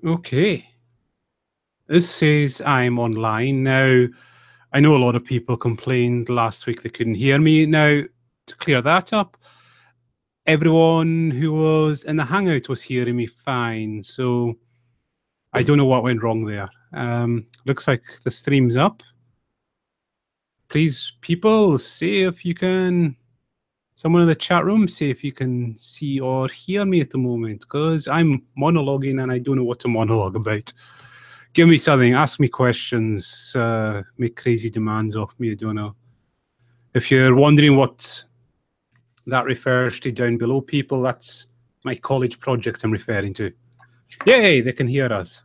Okay. This says I'm online. Now, I know a lot of people complained last week they couldn't hear me. Now, to clear that up, everyone who was in the Hangout was hearing me fine. So I don't know what went wrong there. Looks like the stream's up. Please, people, see if you can... Someone in the chat room, see if you can see or hear me at the moment, because I'm monologuing and I don't know what to monologue about. Give me something, ask me questions, make crazy demands of me, I don't know. If you're wondering what that refers to down below, people, that's my college project I'm referring to. Yay, they can hear us.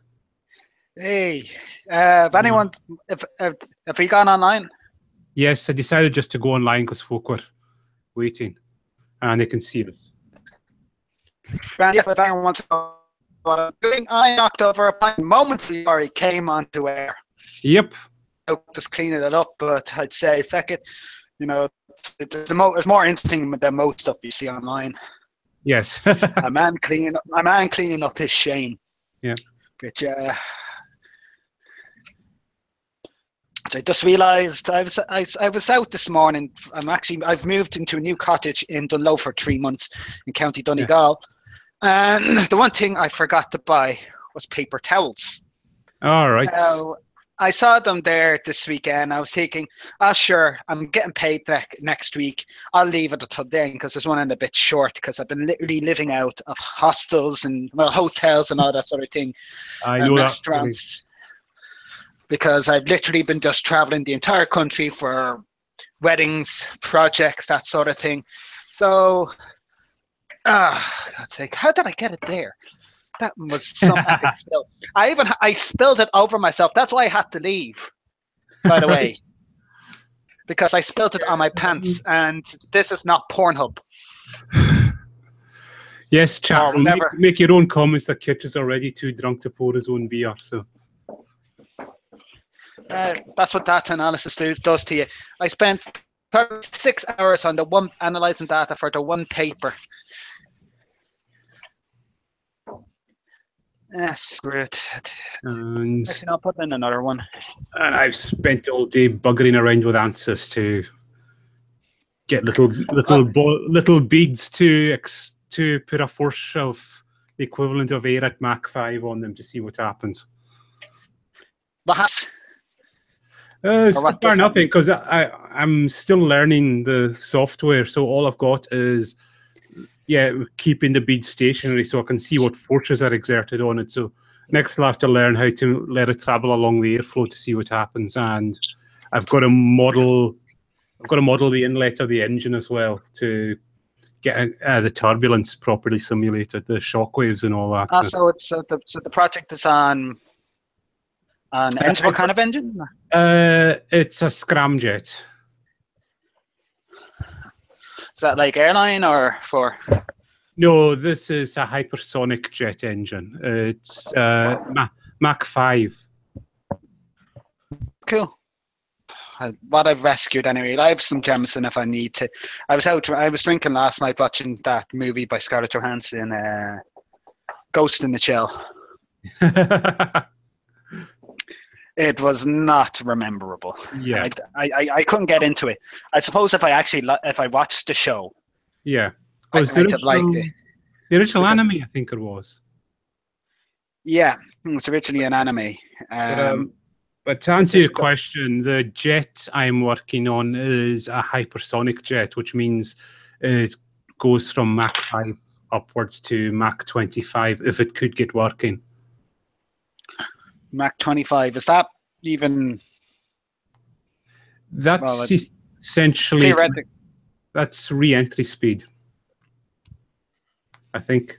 Hey, if anyone, if we gone online? Yes, I decided just to go online because folk were waiting and they can see us. And if anyone wants to know what I'm doing, I knocked over a pint momentarily before he came onto air. Yep. Just cleaning it up, but I'd say, feck it, you know, it's more interesting than most stuff you see online. Yes. a man cleaning up his shame. Yeah. Which I just realised I was out this morning. I've moved into a new cottage in Dunlow for 3 months in County Donegal, and the one thing I forgot to buy was paper towels. All right. I saw them there this weekend. I was thinking, sure, I'm getting paid next week. I'll leave it until then because there's one a bit short because I've been literally living out of hostels and hotels and all that sort of thing. I know restaurants. Because I've literally been just traveling the entire country for weddings, projects, that sort of thing. So, God's sake, how did I get it there? That was some epic spill. I spilled it over myself. That's why I had to leave, by the way. Because I spilled it on my pants, and this is not Pornhub. Yes, chat room. Make your own comments that Kitch is already too drunk to pour his own beer. So that's what data analysis does to you. I spent 6 hours on analyzing data for the one paper. Screw it. And actually, I'll put in another one. And I've spent all day buggering around with answers to get little beads to put a force of the equivalent of air at Mach 5 on them to see what happens. Perhaps. Far nothing, because I'm still learning the software, so all I've got is keeping the bead stationary so I can see what forces are exerted on it. So next I'll have to learn how to let it travel along the airflow to see what happens, and I've got to model the inlet of the engine as well to get the turbulence properly simulated, the shock waves and all that. So the project is on engine. What kind of engine? It's a scramjet. Is that like airline or for? No, this is a hypersonic jet engine. It's Mach 5. Cool. What I've rescued anyway. I have some Jameson if I need to. I was drinking last night watching that movie by Scarlett Johansson, Ghost in the Shell. It was not rememberable. Yeah, I couldn't get into it. I suppose if I watched the show, yeah, I might have liked it. The original anime, I think it was. Yeah, it was originally an anime. But to answer your question, the jet I'm working on is a hypersonic jet, which means it goes from Mach 5 upwards to Mach 25 if it could get working. Mach 25, is that even? That's essentially that's re-entry speed. I think.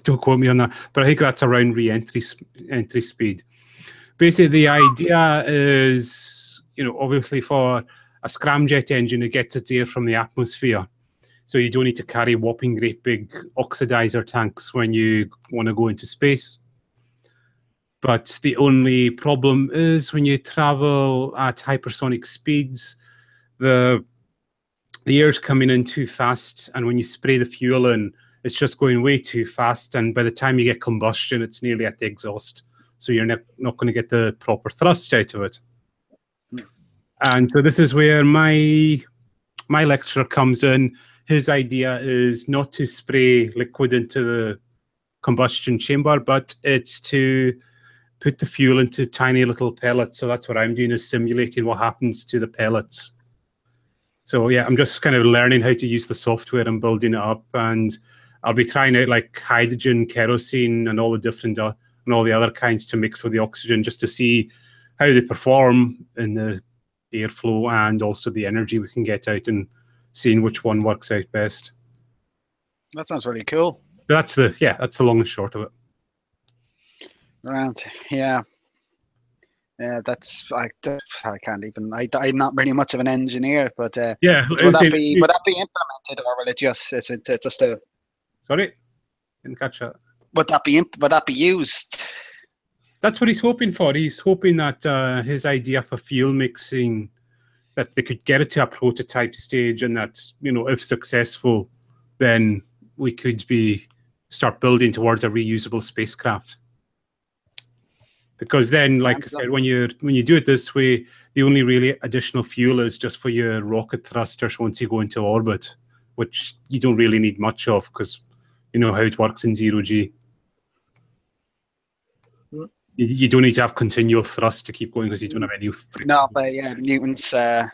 Don't quote me on that, but I think that's around re-entry speed. Basically, the idea is, obviously for a scramjet engine, it gets its air from the atmosphere. So you don't need to carry whopping great big oxidizer tanks when you want to go into space. But the only problem is when you travel at hypersonic speeds, the air's coming in too fast, and when you spray the fuel in, it's just going way too fast. And by the time you get combustion, it's nearly at the exhaust. So you're not going to get the proper thrust out of it. And so this is where my lecturer comes in. His idea is not to spray liquid into the combustion chamber, but it's to put the fuel into tiny little pellets. So that's what I'm doing, is simulating what happens to the pellets. So yeah, I'm just kind of learning how to use the software and building it up, and I'll be trying out like hydrogen, kerosene, and all the different and all the other kinds to mix with the oxygen, just to see how they perform in the airflow and also the energy we can get out, and seeing which one works out best. That sounds really cool. That's the long and short of it. Right. Yeah. Yeah, that's I can't even. I'm not really much of an engineer, but yeah, would that be implemented, or will it just is it just a? Sorry, didn't catch that. Would that be used? That's what he's hoping for. He's hoping that his idea for fuel mixing, that they could get it to a prototype stage, and that, you know, if successful, then we could start building towards a reusable spacecraft. Because then, like I said, when you do it this way, the only really additional fuel is just for your rocket thrusters once you go into orbit, which you don't really need much of, because you know how it works in zero-G. You don't need to have continual thrust to keep going, because you don't have any. No, but yeah, Newton's. I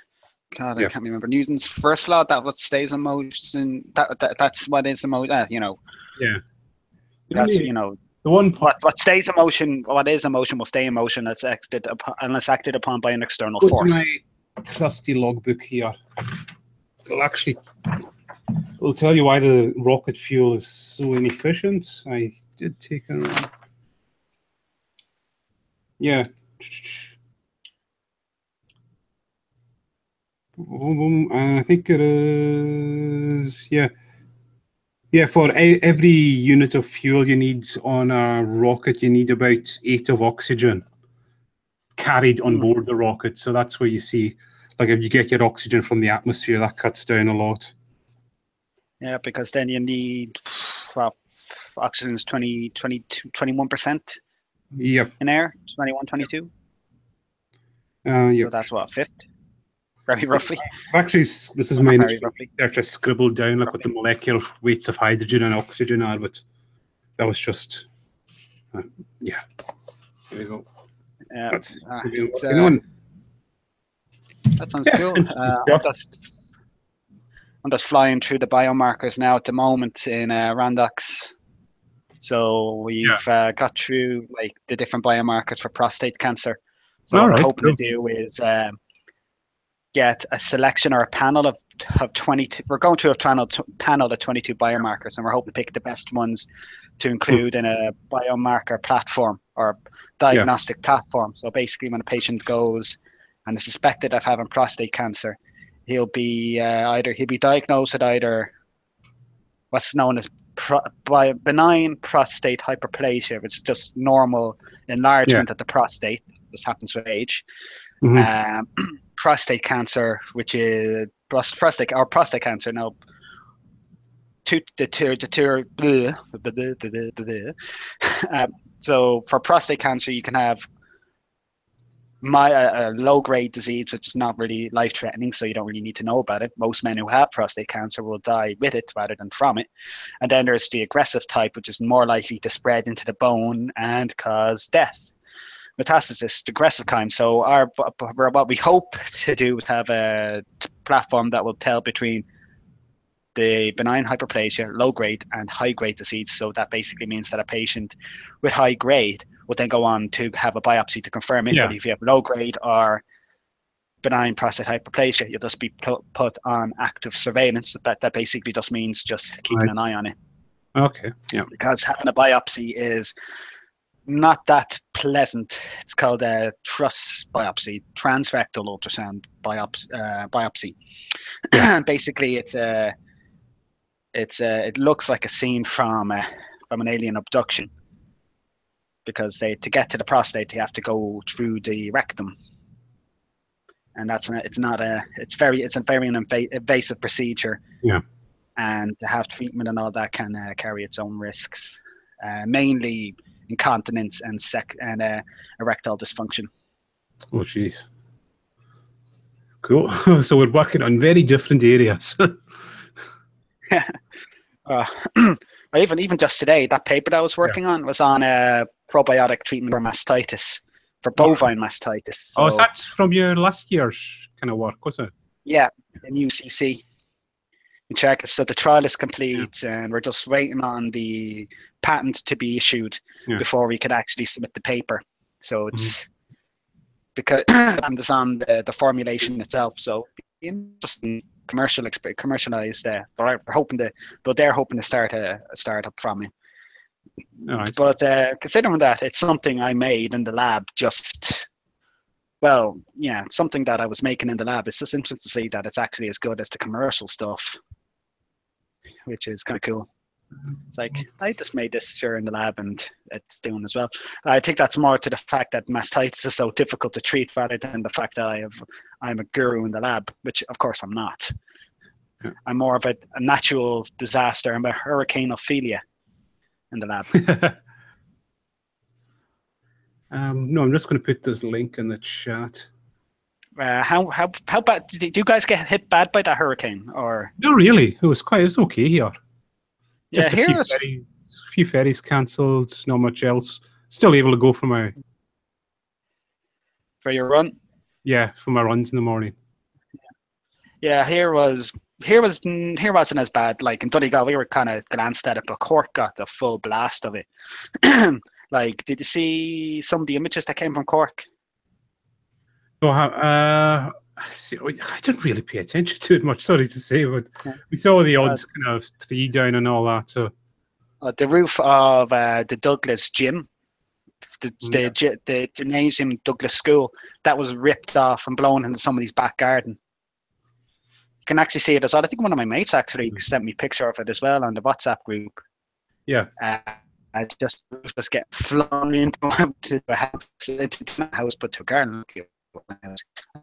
can't remember Newton's first law. That what stays in motion. That's what is in motion. You know. Yeah. That's, you know. The one what stays in motion, what is in motion will stay in motion unless acted upon by an external force. Go to my trusty logbook here. It'll tell you why the rocket fuel is so inefficient. I did take it around. Yeah. I think it is, yeah. Yeah, for every unit of fuel you need on a rocket, you need about 8 of oxygen carried on board the rocket. So that's where you see, like, if you get your oxygen from the atmosphere, that cuts down a lot. Yeah, because then you need, well, oxygen is 21% Yep. in air, 21, 22. Yep. So that's what, a fifth? Very roughly. Actually, this is my research. I scribbled down like what the molecular weights of hydrogen and oxygen are, but that was just, yeah. There we go. That's that sounds cool. I'm just flying through the biomarkers now at the moment in Randox. So we've got through like the different biomarkers for prostate cancer. So what we're hoping to do is get a selection or a panel of 22. We're going to a panel of 22 biomarkers, and we're hoping to pick the best ones to include in a biomarker platform or diagnostic platform. So basically, when a patient goes and is suspected of having prostate cancer, he'll be diagnosed with either what's known as benign prostate hyperplasia, which is just normal enlargement of the prostate. This happens with age. Prostate cancer, which is prostate cancer. Now, so for prostate cancer, you can have low-grade disease, which is not really life-threatening, so you don't really need to know about it. Most men who have prostate cancer will die with it rather than from it. And then there's the aggressive type, which is more likely to spread into the bone and cause death. Metastasis, the aggressive kind. So what we hope to do is have a platform that will tell between the benign hyperplasia, low-grade, and high-grade disease. So that basically means that a patient with high-grade will then go on to have a biopsy to confirm it. But if you have low-grade or benign prostate hyperplasia, you'll just be put on active surveillance. That basically just means just keeping an eye on it. Okay, yeah. Because having a biopsy is not that pleasant. It's called a TRUS biopsy, transrectal ultrasound biopsy. Basically, it looks like a scene from an alien abduction, because to get to the prostate, they have to go through the rectum, and it's a very invasive procedure. Yeah. and to have treatment and all that can carry its own risks, mainly incontinence and erectile dysfunction. Oh, jeez. Cool. So we're working on very different areas. uh, even just today, that paper that I was working on was on probiotic treatment for mastitis, for bovine mastitis. So, is that from your last year's kind of work, was it? Yeah, in UCC in Czech. So the trial is complete, and we're just waiting on the patent to be issued before we can actually submit the paper. So it's because it's on the formulation itself. So just commercialized. They're hoping to start a startup from it. Right. But considering that it's something I made in the lab, it's something that I was making in the lab. It's just interesting to see that it's actually as good as the commercial stuff, which is kind of cool. It's like, I just made this here in the lab and it's doing as well. I think that's more to the fact that mastitis is so difficult to treat rather than the fact that I'm a guru in the lab, which of course I'm not. Yeah. I'm more of a natural disaster. I'm a hurricaneophilia in the lab. No, I'm just going to put this link in the chat. How bad did you guys get hit bad by that hurricane? Or no, really, it was okay here. Just a few ferries cancelled. Not much else. Still able to go for your run. Yeah, for my runs in the morning. Yeah, here wasn't as bad. Like in Donegal, we were kind of glanced at it, but Cork got the full blast of it. Like, did you see some of the images that came from Cork? No, I didn't really pay attention to it much. Sorry to say, but we saw the odds kind of tree down and all that. So the roof of the Douglas gym, the gymnasium Douglas School, that was ripped off and blown into somebody's back garden. You can actually see it as well. I think one of my mates actually sent me a picture of it as well on the WhatsApp group. Yeah. I just get flung into a house, but to a garden. The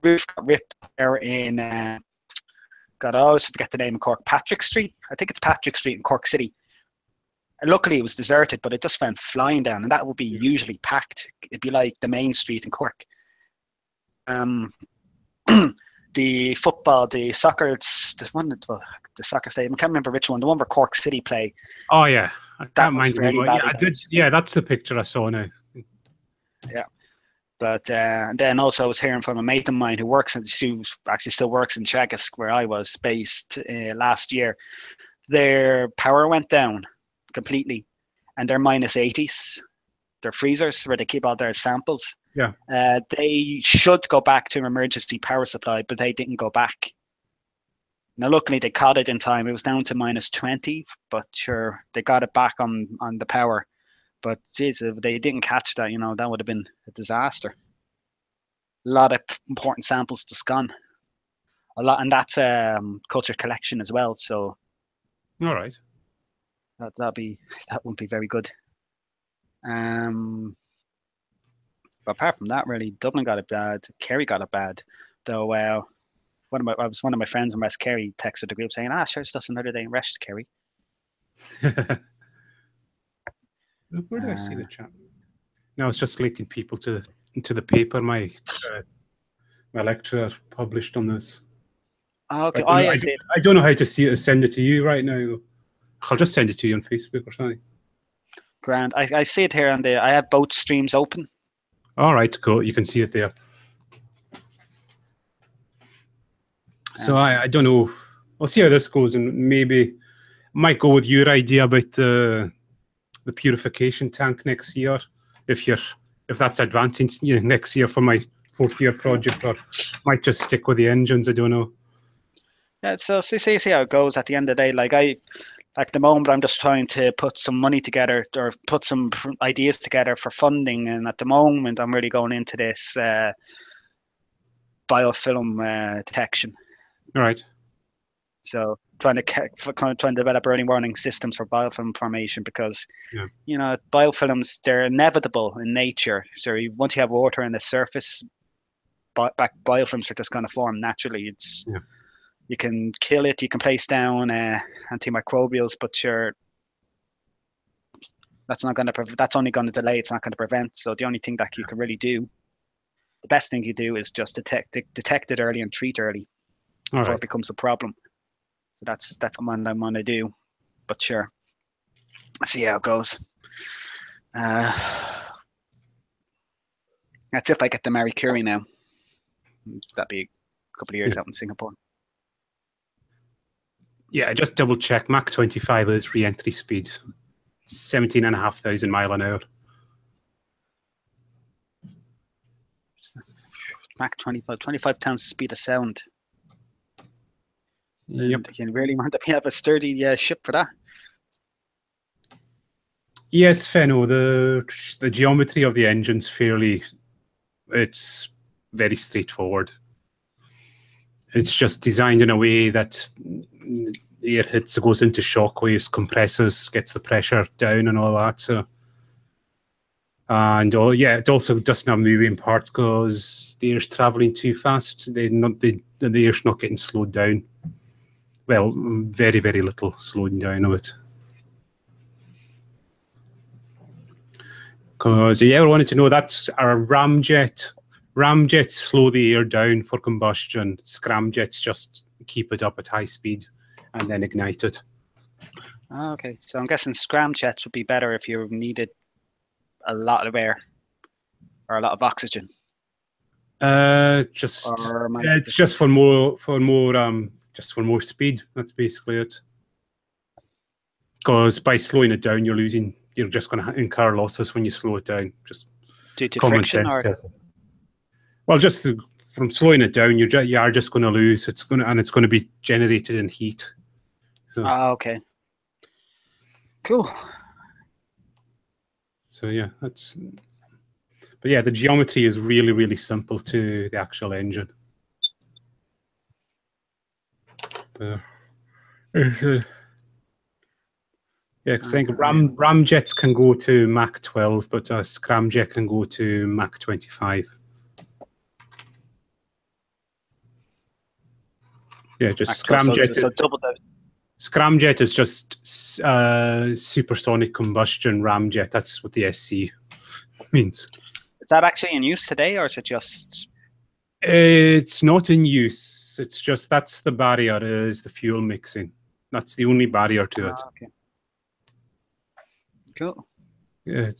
roof got ripped there in I always forget the name of Cork, Patrick Street. I think it's Patrick Street in Cork City. And luckily it was deserted, but it just went flying down, and that would be usually packed. It'd be like the main street in Cork. The football, the soccer, the soccer stadium. I can't remember which one. The one where Cork City play. Oh yeah, I can't mind. Yeah, I did. Yeah, that's the picture I saw now. Yeah. But then also I was hearing from a mate of mine who actually still works in Teagasc, where I was based last year. Their power went down completely, and they're -80s. They're freezers where they keep all their samples. Yeah. They should go back to an emergency power supply, but they didn't go back. Now, luckily, they caught it in time. It was down to -20, but sure, they got it back on the power. But geez, if they didn't catch that, that would have been a disaster. A lot of important samples just gone. A lot, and that's culture collection as well. So, all right, that wouldn't be very good. But apart from that, really, Dublin got it bad. Kerry got it bad. Though, one of my friends in West Kerry texted the group saying, sure, it's just another day in rest, Kerry. Where do I see the chat? No, it's just linking people into the paper my lecturer published on this. Okay. I don't know how to send it to you right now. I'll just send it to you on Facebook or something. Grand. I see it here I have both streams open. All right, cool. You can see it there. So I don't know. We'll see how this goes, and maybe might go with your idea about the purification tank next year, if that's advancing next year for my 4th year project, or might just stick with the engines. I don't know. Yeah, so see how it goes at the end of the day. Like at the moment, I'm just trying to put some money together or put some ideas together for funding, and at the moment, I'm really going into this biofilm detection. All right. So trying to develop early warning systems for biofilm formation, because biofilms, they're inevitable in nature. So once you have water on the surface, biofilms are just going to form naturally. You can kill it. You can place down antimicrobials, but that's not going to. That's only going to delay. It's not going to prevent. So the only thing that you can really do, the best thing you do, is just detect it early and treat early before it becomes a problem. So that's what I'm going to do. But sure, let's see how it goes. That's if I get to Marie Curie now. That'd be a couple of years out in Singapore. Yeah, just double check. Mach 25 is re-entry speed. 17,500 miles an hour. Mach 25 times the speed of sound. Yep. And you really want to have a sturdy ship for that. Yes, Fenno, the geometry of the engine's it's very straightforward. It's just designed in a way that the air hits, it goes into shock waves, compresses, gets the pressure down and all that. So, and it also doesn't have moving parts because the air's traveling too fast. The air's not getting slowed down. Well, very, very little slowing down of it. Because you ever wanted to know, that's our ramjet. Ramjets slow the air down for combustion. Scramjets just keep it up at high speed and then ignite it. Oh, okay, so I'm guessing scramjets would be better if you needed a lot of air or a lot of oxygen. It's just for more speed. That's basically it. Because by slowing it down, you're just going to incur losses when you slow it down. Just due to common friction, sense. Well, just from slowing it down, you are just going to lose. It's going to be generated in heat. So, okay. Cool. So yeah, but yeah, the geometry is really, really simple to the actual engine. Yeah, because I think ramjets can go to Mach 12, but a scramjet can go to Mach 25. Yeah, just scramjet. So double that. Scramjet is just supersonic combustion ramjet. That's what the SC means. Is that actually in use today, or is it just? It's not in use. It's just that's the barrier, is the fuel mixing. That's the only barrier to it. Okay. Cool. Yeah,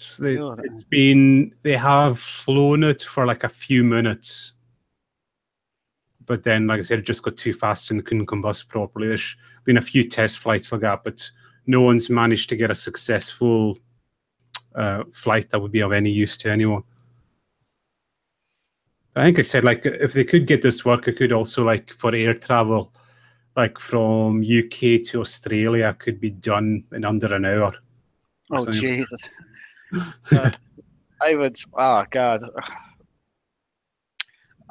they have flown it for like a few minutes, but then, like I said, it just got too fast and couldn't combust properly. There's been a few test flights like that, but no one's managed to get a successful flight that would be of any use to anyone. I think I said, like, if they could get this work, it could also, like, for air travel, like from UK to Australia, could be done in under an hour. Oh, Jesus. I would, oh, God.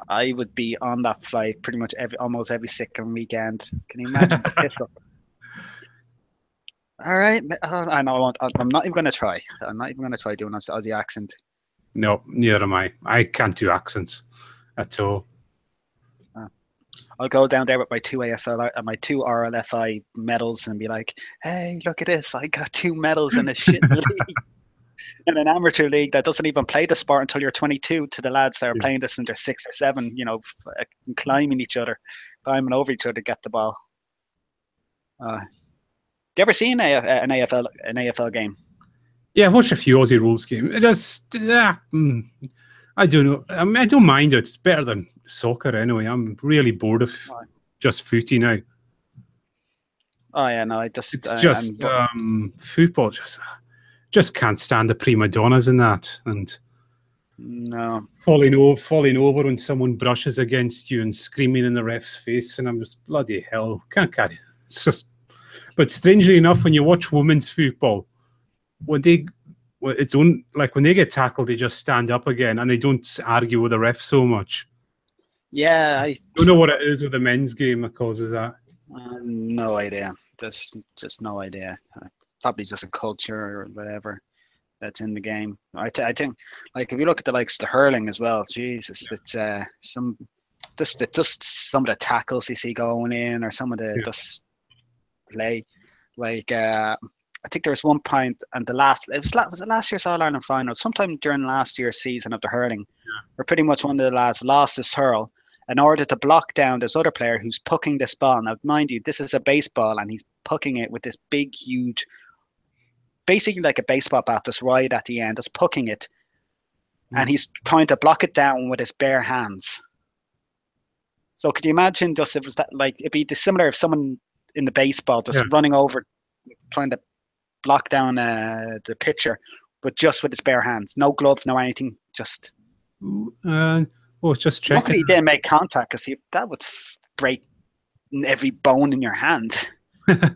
I would be on that flight pretty much almost every second weekend. Can you imagine the pistol? All right. I know I won't. I'm not even going to try. I'm not even going to try doing an Aussie accent. No, neither am I. I can't do accents at all. I'll go down there with my two RLFI medals and be like, "Hey, look at this! I got 2 medals in a shit league, in an amateur league that doesn't even play the sport until you're 22." To the lads that are playing this and they're 6 or 7, climbing over each other to get the ball. You ever seen an AFL game? Yeah, I've watched a few Aussie rules games. It just, I don't know. I mean, I don't mind it. It's better than soccer anyway. I'm really bored of just footy now. Oh yeah, no, football. Just can't stand the prima donnas in that, and no falling over when someone brushes against you and screaming in the ref's face, and I'm just bloody hell, can't carry it. It's just. But strangely enough, when you watch women's football, when they get tackled, they just stand up again and they don't argue with the ref so much. Yeah, I don't know what it is with the men's game that causes that. No idea. Just no idea. Probably just a culture or whatever that's in the game. I think, like, if you look at the likes of the hurling as well, Jesus, it's some just some of the tackles you see going in, or some of the just play. Like I think there was one point, and was it last year's All Ireland final, sometime during last year's season of the hurling, where pretty much one of the lads lost his hurl in order to block down this other player who's pucking this ball. Now, mind you, this is a baseball, and he's pucking it with this big, huge, basically like a baseball bat, just right at the end, just pucking it, and he's trying to block it down with his bare hands. So could you imagine just if it was that, like, it'd be similar if someone in the baseball just running over, trying to block down the pitcher, but just with his bare hands, no glove, no anything, just. Just checking. Luckily, he didn't make contact, because that would break every bone in your hand. I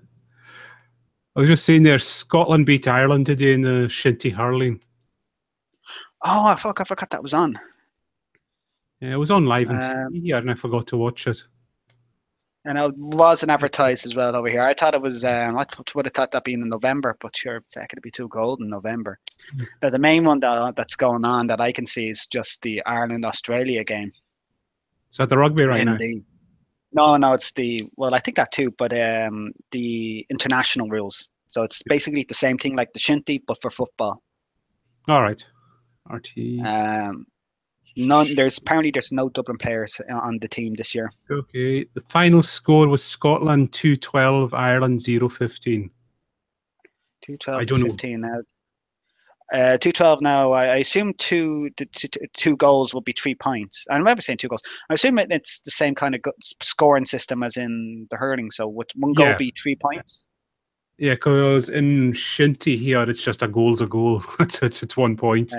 was just seeing there, Scotland beat Ireland today in the shinty hurling. Oh, I forgot that was on. Yeah, it was on live on TV, and I forgot to watch it. And it wasn't advertised as well over here. I thought it was. I would have thought that being in November, but sure, it'd be too cold in November. But the main one that's going on that I can see is just the Ireland-Australia game. Is that the rugby right now? No, it's I think that too, but the international rules. So it's basically the same thing like the shinty, but for football. All right. RT. There's no Dublin players on the team this year. Okay. The final score was Scotland 2-12, Ireland 0-15. 2-12-15 now. 2-12 now. I assume two goals will be 3 points. I remember saying 2 goals. I assume it's the same kind of scoring system as in the hurling. So would one goal be 3 points? Yeah, because in shinty here, it's just a goal's a goal. it's 1 point.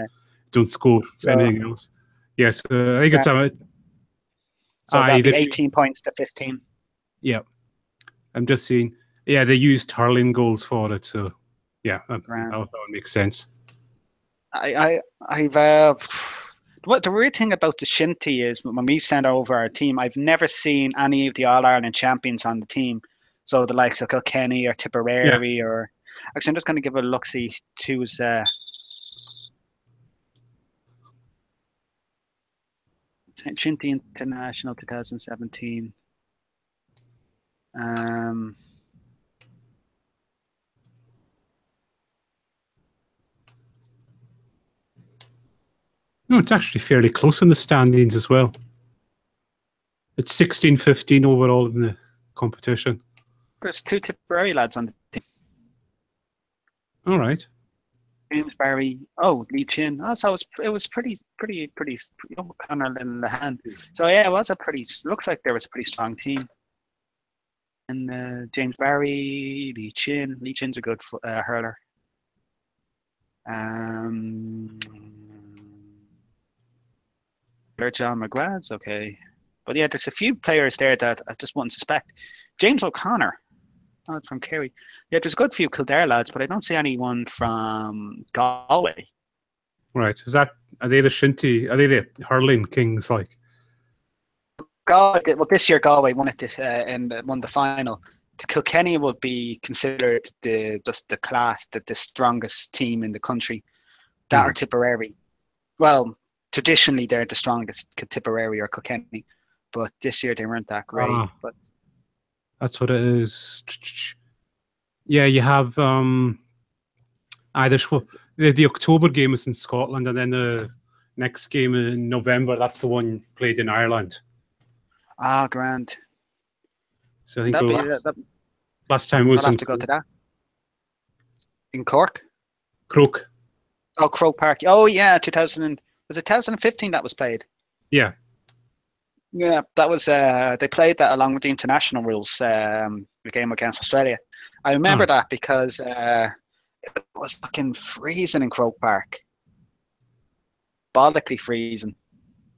Don't score anything else. Yes, I think it's a. So that'd be 18 points to 15. Yeah, I'm just seeing. Yeah, they used hurling goals for it, so yeah, that would make sense. What the weird thing about the shinty is, when we send over our team, I've never seen any of the All Ireland champions on the team. So the likes of Kilkenny or Tipperary or. Actually, I'm just going to give a look. See who's. Shinty International 2017. No, it's actually fairly close in the standings as well. It's 16-15 overall in the competition. There's 2 Tipperary lads on the team. All right. James Barry, Lee Chin. So it was pretty Connor in the hand. So yeah, it was looks like there was a pretty strong team. And James Barry, Lee Chin. Lee Chin's a good hurler. John McGrath's okay. But yeah, there's a few players there that I just wouldn't suspect. James O'Connor. Oh, it's from Kerry. Yeah, there's a good few Kildare lads, but I don't see anyone from Galway. Right. Are they the shinty? Are they the hurling kings? Like Galway. Well, this year Galway won it and won the final. Kilkenny would be considered the strongest team in the country. That or Tipperary. Well, traditionally they're the strongest, Tipperary or Kilkenny, but this year they weren't that great. But that's what it is. Yeah, you have the October game is in Scotland, and then the next game in November, that's the one played in Ireland. Grand. So I think last time was I'll have to go to that. In Cork? Croke. Oh, Croke Park. Oh yeah, 2015 that was played? Yeah. Yeah, that was they played that along with the international rules, the game against Australia. I remember that because it was fucking freezing in Croke Park. Bollockly freezing.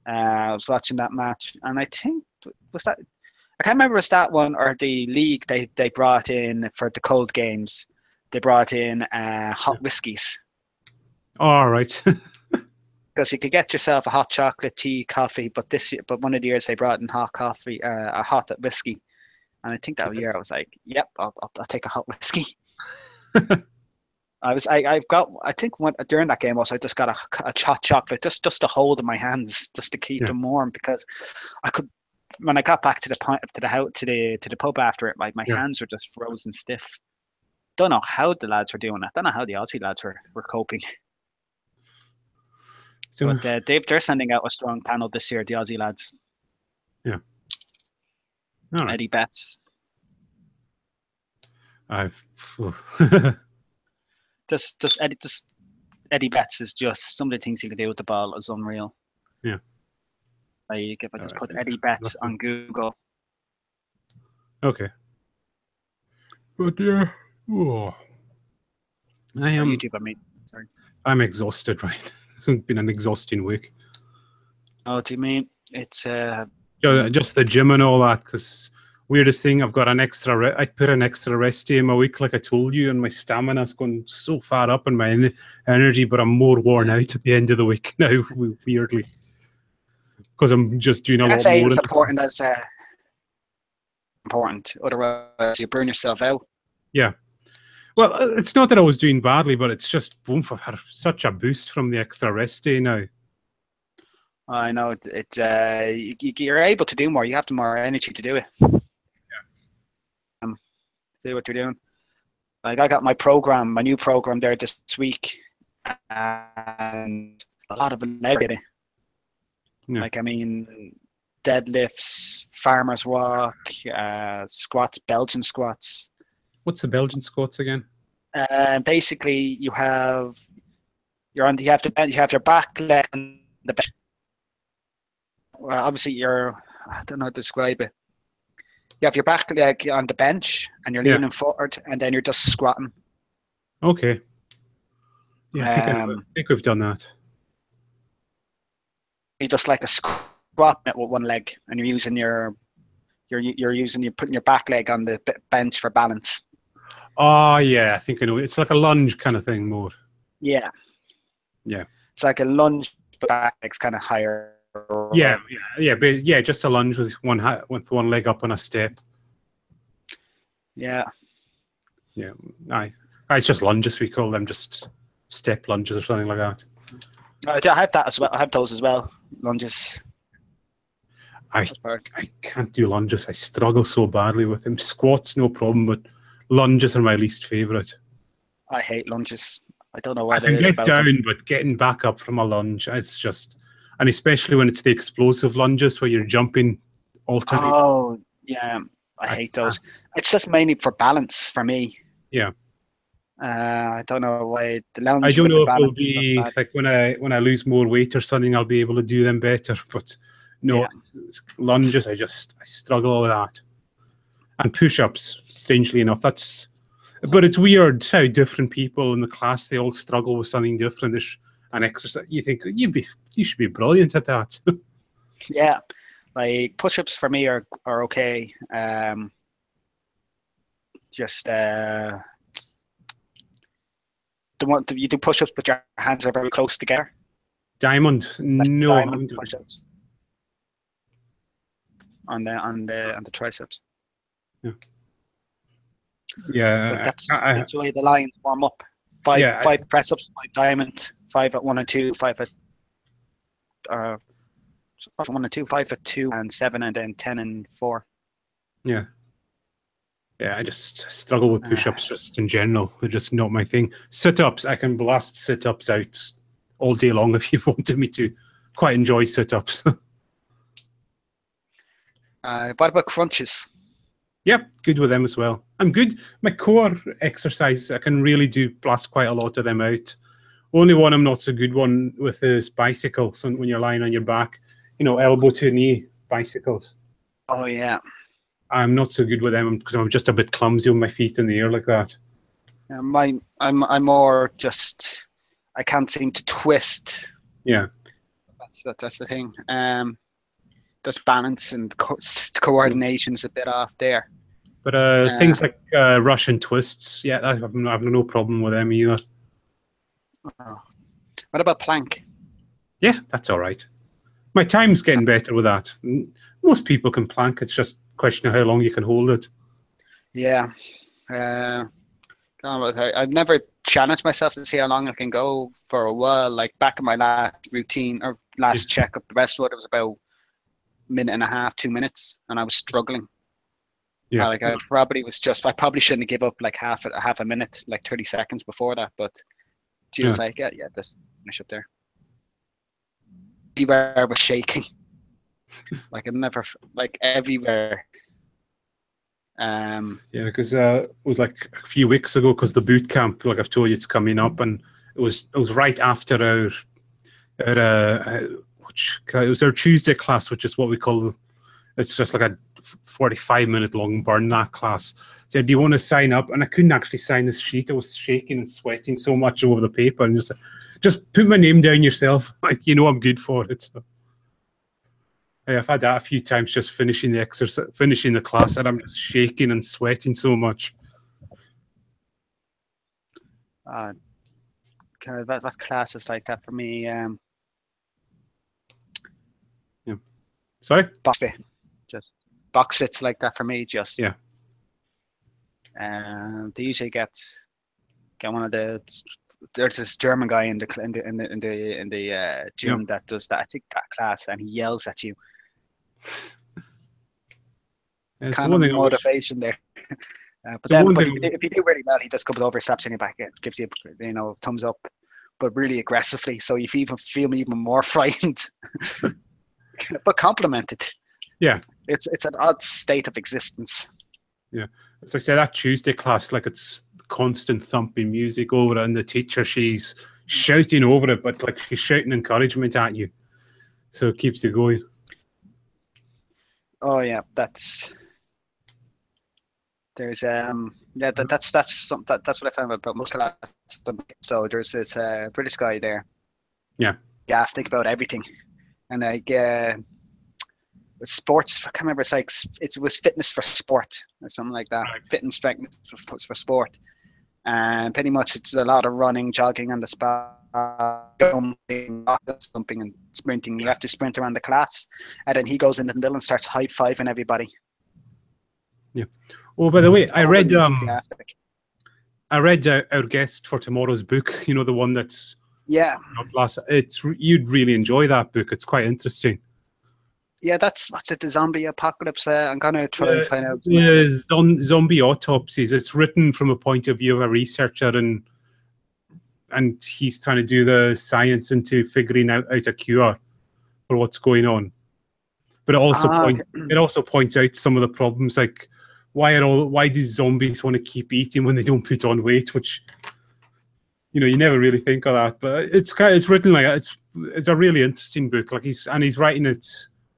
I was watching that match, and I think I can't remember was that one or the league they brought in for the cold games. They brought in hot whiskies. All right. Because you could get yourself a hot chocolate, tea, coffee, but one of the years they brought in hot coffee, a hot whiskey, and I think that year I was like, "Yep, I'll take a hot whiskey." I think during that game also I just got a hot chocolate just to hold in my hands, just to keep them warm, because when I got back to the house to the pub after it, like my hands were just frozen stiff. Don't know how the lads were doing it. Don't know how the Aussie lads were coping. But they're sending out a strong panel this year, the Aussie lads. Yeah. All right. Eddie Betts. just Eddie Betts is just some of the things he can do with the ball is unreal. Yeah. Like if I just put Eddie Betts on Google. Okay. But yeah, I am. YouTube, I mean, sorry. I'm exhausted, right? It's been an exhausting week. Oh, do you mean it's just the gym and all that? Because weirdest thing, I've got an extra. I put an extra rest day in my week, like I told you, and my stamina's gone so far up and my energy, but I'm more worn out at the end of the week now. Weirdly, because I'm just doing a lot more. Important as important. Otherwise, you burn yourself out. Yeah. Well, it's not that I was doing badly, but it's just, boom, I've had such a boost from the extra rest day now. I know. You're able to do more. You have the more energy to do it. Yeah. See what you're doing. Like I got my new program there this week, and a lot of leg day. Yeah. Like, I mean, deadlifts, farmer's walk, squats, Belgian squats. What's the Belgian squats again? Basically, you have your back leg on the bench. Well, obviously, I don't know how to describe it. You have your back leg on the bench, and you're leaning forward, and then you're just squatting. Okay. Yeah, I think we've done that. You just like a squat with one leg, and you're putting your back leg on the bench for balance. Oh yeah, I think I know. It's like a lunge kind of thing more. Yeah. Yeah. It's like a lunge, but back leg's kind of higher. Yeah, just a lunge with one leg up on a step. Yeah. Yeah. It's just lunges, we call them, just step lunges or something like that. I have that as well. I have those as well. Lunges. I can't do lunges. I struggle so badly with them. Squats, no problem, but lunges are my least favorite. I hate lunges. I don't know what it is about them. But getting back up from a lunge, it's just, and especially when it's the explosive lunges where you're jumping alternately. Oh yeah, I hate those. It's just mainly for balance for me. Yeah. I don't know why the lunge. I don't know if it'll be like when I lose more weight or something, I'll be able to do them better. But no, lunges, I struggle with that. And push-ups, strangely enough, but it's weird how different people in the class, they all struggle with something different. There's an exercise, you think you should be brilliant at that. Yeah, like push-ups for me are okay. You do push-ups, but your hands are very close together. Diamond, no, diamond push-ups on the triceps. Yeah, that's the way the Lions warm up. Five press ups, 5 diamond, 5 at 1 and 2, 5 at 1 and 2, 5 at 2 and 7, and then 10 and 4. Yeah, I just struggle with push-ups just in general. They're just not my thing. Sit-ups, I can blast sit-ups out all day long if you wanted me to. Quite enjoy sit-ups. What about crunches? Yep, good with them as well. I'm good. My core exercise, I can really blast quite a lot of them out. Only one I'm not so good with is bicycles. So when you're lying on your back, elbow to knee bicycles. Oh yeah. I'm not so good with them because I'm just a bit clumsy with my feet in the air like that. I'm more just, I can't seem to twist. Yeah. That's the thing. Just balance and coordination is a bit off there. But things like Russian twists, I have no problem with them either. What about plank? Yeah, that's all right. My time's getting better with that. Most people can plank. It's just a question of how long you can hold it. Yeah. I've never challenged myself to see how long I can go for a while. Like back in my last routine or last checkup, the rest of it was about minute and a half, 2 minutes, and I was struggling. Yeah. Like I probably shouldn't have give up like half a minute, like 30 seconds before that. But she was like, yeah, this finish up there. Everywhere was shaking. Like I've never, like everywhere. Yeah, because it was like a few weeks ago, because the boot camp, like I've told you, it's coming up, and it was right after it was our Tuesday class, which is what we call, it's just like a 45-minute long burn, that class. So do you want to sign up? And I couldn't actually sign this sheet. I was shaking and sweating so much over the paper, and just put my name down yourself. Like, I'm good for it. So. Yeah, I've had that a few times, just finishing the exercise, finishing the class, and I'm just shaking and sweating so much. That's classes like that for me. Yeah. Sorry? Just box fits like that for me. Just yeah. They usually get one of the. There's this German guy in the gym that does that. I think that class, and he yells at you. It's kind of motivation there. But if you do really well, he does come over, slaps you in your back, gives you thumbs up, but really aggressively, so you feel even more frightened, but complimented. Yeah, it's an odd state of existence. Yeah, as I said, that Tuesday class, like it's constant thumping music over it, and the teacher, she's shouting over it, but like she's shouting encouragement at you, so it keeps you going. Oh yeah, that's what I found about most classes. So there's this British guy there. Yeah. He think about everything, and like sports. I can't remember. It's like it was fitness for sport or something like that. Right. Fitness strength for sport, and pretty much it's a lot of running, jogging, on the spot, jumping, and sprinting. You have to sprint around the class, and then he goes into the middle and starts high-fiving everybody. Yeah. Oh, by the way, I read our guest for tomorrow's book. The one that's you'd really enjoy that book. It's quite interesting. Yeah, what's it? The zombie apocalypse. I'm gonna try and find out. Yeah, zombie autopsies. It's written from a point of view of a researcher, and he's trying to do the science into figuring out a cure for what's going on. But it also points out some of the problems, like why do zombies want to keep eating when they don't put on weight? Which you never really think of that, but it's written like it's a really interesting book. Like he's writing it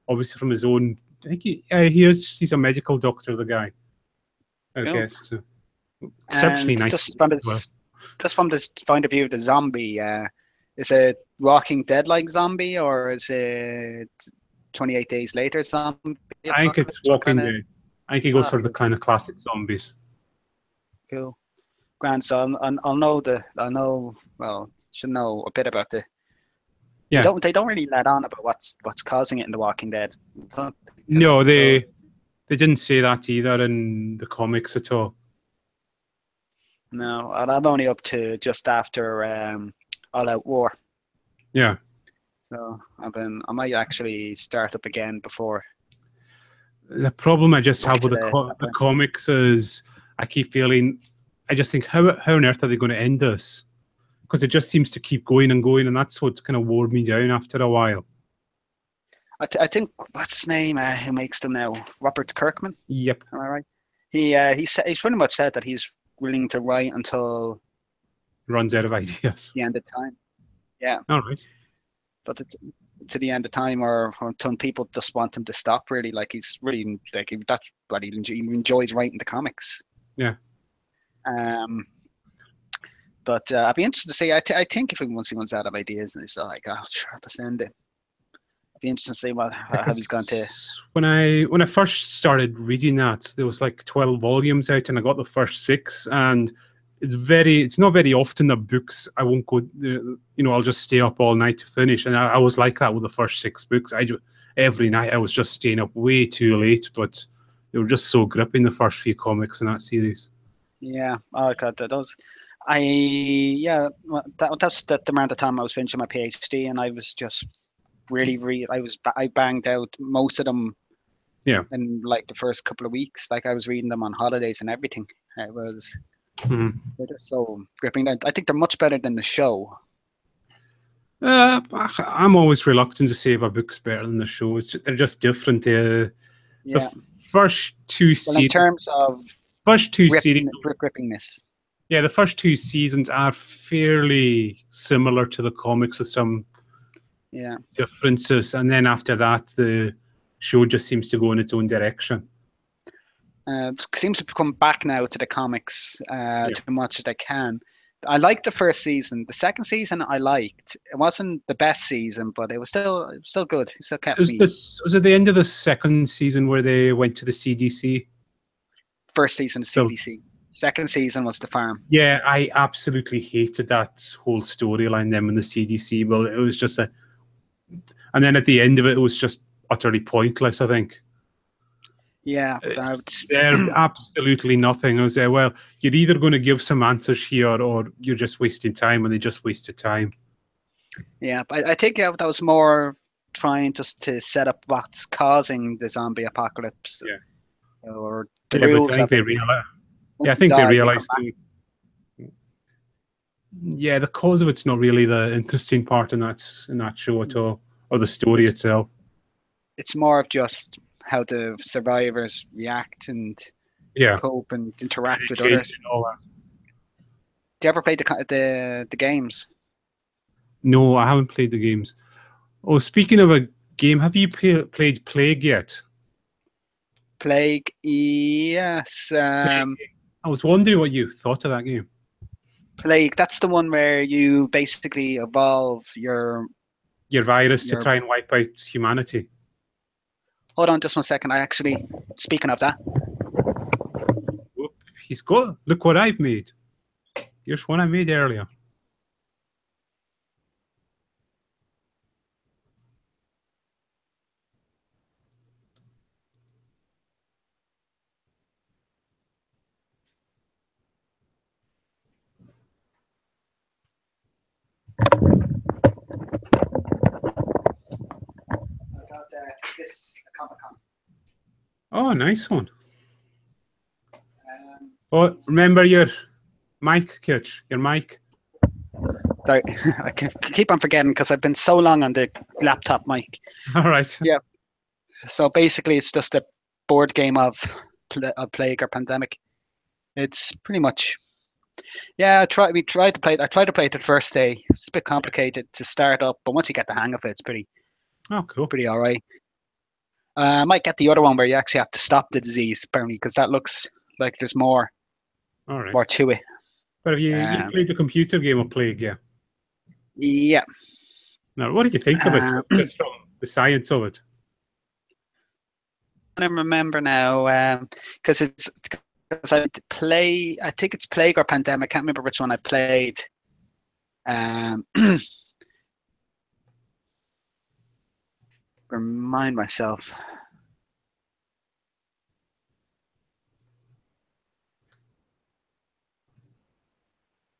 obviously from his own. I think he's a medical doctor, the guy. I guess so. Exceptionally nice. Just from this point of view of the zombie, is it Walking Dead like zombie, or is it 28 Days Later zombie? I think it's Walking Dead. I think he goes for the kind of classic zombies. Cool. Grand. So should know a bit about the. Yeah. They don't really let on about what's causing it in The Walking Dead. No, they didn't say that either in the comics at all. No, and I'm only up to just after All Out War. Yeah. So I might actually start up again before. The problem I just have with the comics is I keep feeling, I just think, how on earth are they going to end this? Because it just seems to keep going and going, and that's what kind of wore me down after a while. I think, what's his name? Who makes them now? Robert Kirkman. Yep. Am I right? He's pretty much said that he's willing to write until he runs out of ideas. The end of time. Yeah. All right. But it's to the end of time, or until people just want him to stop. Really, like he's really like that's what he enjoys writing the comics. Yeah. But I'd be interested to see. I think if once he runs out of ideas and he's like, "Oh, sure, I'll just end it." I'd be interested to see how he's going to. When I first started reading that, there was like 12 volumes out, and I got the first 6, and it's not very often that books I won't go. I'll just stay up all night to finish, and I was like that with the first 6 books. Every night I was just staying up way too late, but they were just so gripping, the first few comics in that series. Yeah, oh god, those. That's the amount of time I was finishing my PhD, and I was just I banged out most of them. Yeah. In like the first couple of weeks, like I was reading them on holidays and everything. It was they're just so gripping. I think they're much better than the show. I'm always reluctant to say if a book's better than the show. They're just different. The first two seasons. In terms of grippingness. Yeah, the first two seasons are fairly similar to the comics with some differences, and then after that, the show just seems to go in its own direction. Seems to come back now to the comics too much as they can. I liked the first season. The second season I liked. It wasn't the best season, but it was still good. It still kept me. Was it the end of the second season where they went to the CDC? First season CDC. Second season was the farm. Yeah, I absolutely hated that whole storyline, them and the CDC. Well, it was just and then at the end of it, it was just utterly pointless, I think. Yeah, they're absolutely nothing. I was there. Well, you're either going to give some answers here, or you're just wasting time, and they just wasted time. Yeah, but I think that was more trying just to set up what's causing the zombie apocalypse. Yeah, or the rules. I think they realize. Yeah, I think they realized. Yeah, the cause of it's not really the interesting part in that show at all, or the story itself. It's more of just how the survivors react and cope and interact with others. All that. Do you ever play the games? No, I haven't played the games. Oh, speaking of a game, have you played Plague yet? Plague, yes. I was wondering what you thought of that game. Plague, that's the one where you basically evolve your virus to try and wipe out humanity. Hold on just 1 second. Speaking of that. Whoop, he's good. Look what I've made. Here's one I made earlier. This Comic-Con. Oh, nice one. Remember your mic, Kitch. Your mic. Sorry, I keep on forgetting because I've been so long on the laptop mic. All right. Yeah. So basically, it's just a board game of Plague or Pandemic. It's pretty much. Yeah, I tried to play it the first day. It's a bit complicated to start up, but once you get the hang of it, it's pretty. Oh, cool. Pretty all right. I might get the other one where you actually have to stop the disease, apparently, because that looks like there's more. All right. More to it. But have you played the computer game of Plague? Yeah. Yeah. Now, what did you think of it? Just from the science of it. I don't remember now, because I think it's Plague or Pandemic. I can't remember which one I played. Remind myself.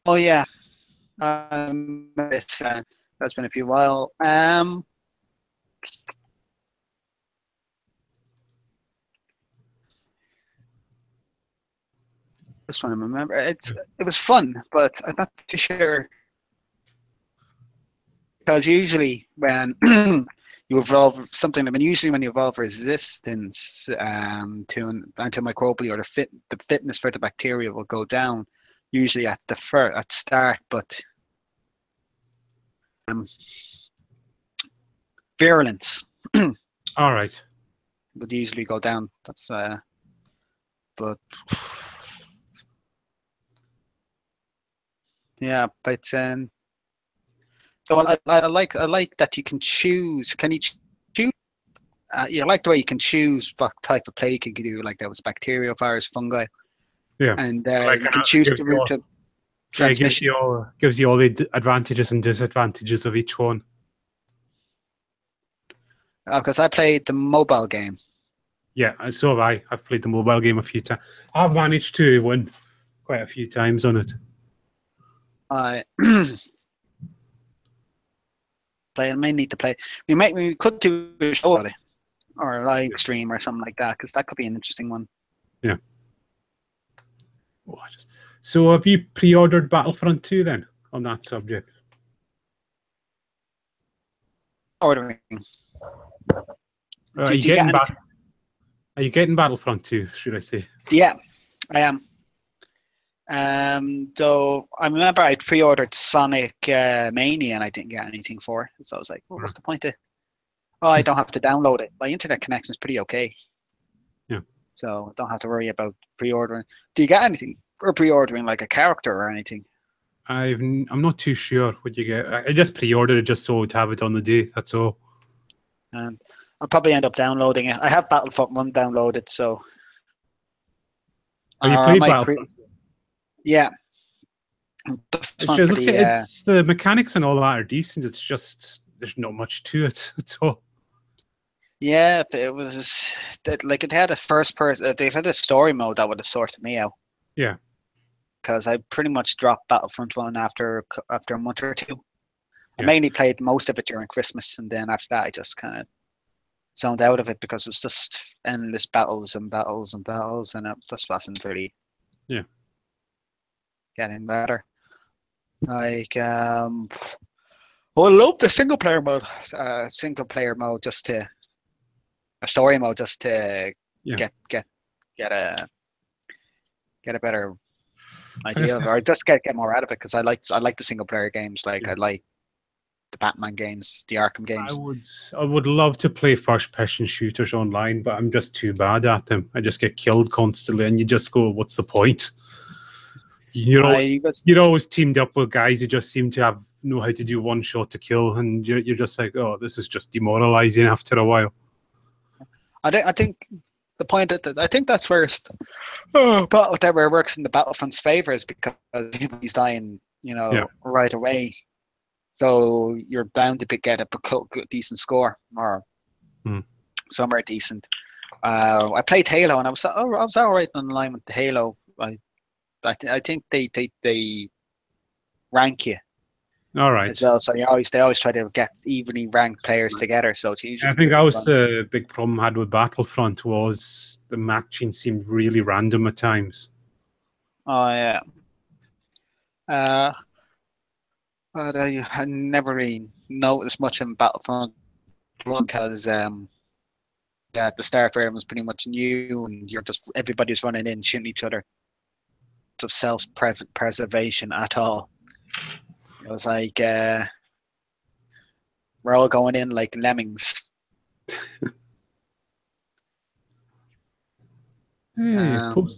Oh yeah, that's been a few while. Just trying to remember. It was fun, but I'm not too sure because usually when you evolve something, usually when you evolve resistance to antimicrobial, or the fitness for the bacteria will go down. Usually at start, but virulence. All right. Would usually go down. That's but yeah, but so I like that you can choose. Can you choose? I like the way you can choose what type of plague you can do. Like there was bacterial, virus, fungi. Yeah, and you can choose the route of transmission. Gives you all the advantages and disadvantages of each one. Because I played the mobile game. Yeah, so have I. I've played the mobile game a few times. I've managed to win quite a few times on it. play. I may need to play. We could do a show about it, or a live stream or something like that, because that could be an interesting one. Yeah. Oh, so have you pre-ordered Battlefront 2 then on that subject? Ordering. Are you getting Battlefront 2, should I say? Yeah, I am. So I remember I pre-ordered Sonic Mania and I didn't get anything for it. So I was like, well, what's the point of? Oh, I don't have to download it. My internet connection is pretty okay. Yeah. So I don't have to worry about pre-ordering. Do you get anything for pre-ordering, like a character or anything? I'm not too sure what you get. I just pre-ordered it just so to have it on the day. That's all. And I'll probably end up downloading it. I have Battlefront 1 downloaded, so. Have you played Battlefront? Yeah. It's the mechanics and all that are decent. It's just there's not much to it at all. Yeah, it was like it had a first person. They've had a story mode that would have sorted me out. Yeah. Because I pretty much dropped Battlefront 1 after a month or two. Yeah. I mainly played most of it during Christmas, and then after that, I just kind of zoned out of it because it was just endless battles and battles and battles, and it just wasn't really getting better. Like, I love the single player mode. Just to a story mode, just to get a better idea of, or just get more out of it, because I like the single player games. Like I like the Batman games, the Arkham games. I would love to play first person shooters online, but I'm just too bad at them. I just get killed constantly, and you just go, "What's the point?" You're always teamed up with guys who just seem to know how to do one shot to kill, and you're just like, "Oh, this is just demoralizing." After a while, I think the point that I think that's where where it works in the Battlefront's favor is because he's dying, right away. So you're bound to get a decent score or somewhere decent. I played Halo and I was all right on the line with the Halo. I think they rank you. All right. As well, so they always try to get evenly ranked players together. So it's usually. I think that was the big problem I had with Battlefront, was the matching seemed really random at times. Oh yeah. But I never really noticed much in Battlefront because at the start where it was pretty much new and everybody's running in shooting each other. Of self-preservation at all. It was like we're all going in like lemmings. Cool.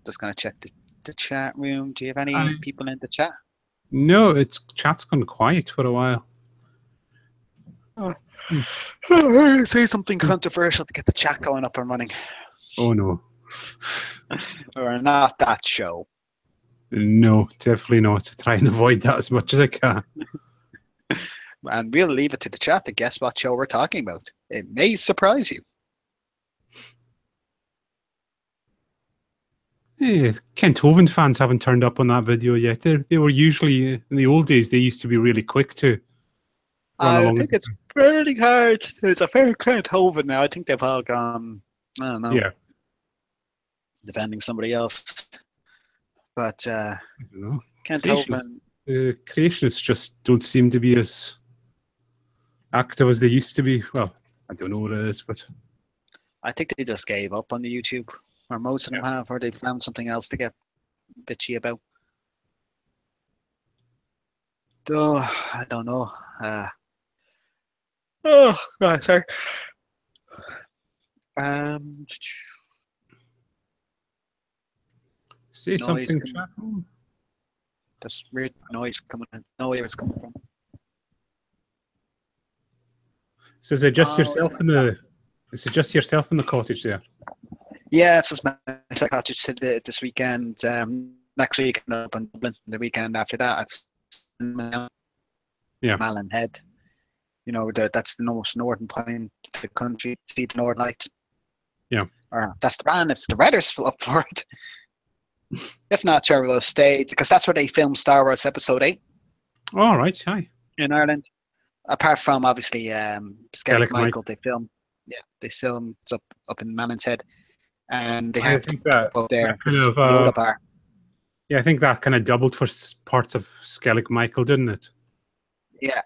Just gonna check the chat room. Do you have any people in the chat? No, chat's gone quiet for a while. Say something controversial to get the chat going up and running. Oh no. Or not that show. No, definitely not. Try and avoid that as much as I can. And we'll leave it to the chat to guess what show we're talking about. It may surprise you. Yeah, Kent Hovind fans haven't turned up on that video yet. They were usually, in the old days, they used to be really quick to run along. I think it's fairly hard. There's a fair Kent Hovind now. I think they've all gone, I don't know. Yeah. Defending somebody else. But I don't know. Kent Hovind. Creationists just don't seem to be as active as they used to be. Well, I don't know what it is, but I think they just gave up on the YouTube, or most of them have, or they've found something else to get bitchy about. Though I don't know. Sorry. Say something, chat. This weird noise coming in. No, where it's coming from. So is it just yourself in the? Is it just yourself in the cottage there? Yeah, it's just my cottage this weekend. Next week I'm up in Dublin. The weekend after that, Malin Head. You know, that's the most northern point of the country. See the Northern Lights. Yeah. Or that's the plan if the weather's up for it. If not, sure we'll stay because that's where they filmed Star Wars Episode 8 All right, hi. in Ireland. Apart from obviously Skellig Gaelic Michael, they filmed up in Mannon's Head, and they I have think that up there kind this of Yoda bar. yeah, I think that kind of doubled for parts of Skellig Michael, didn't it? Yeah,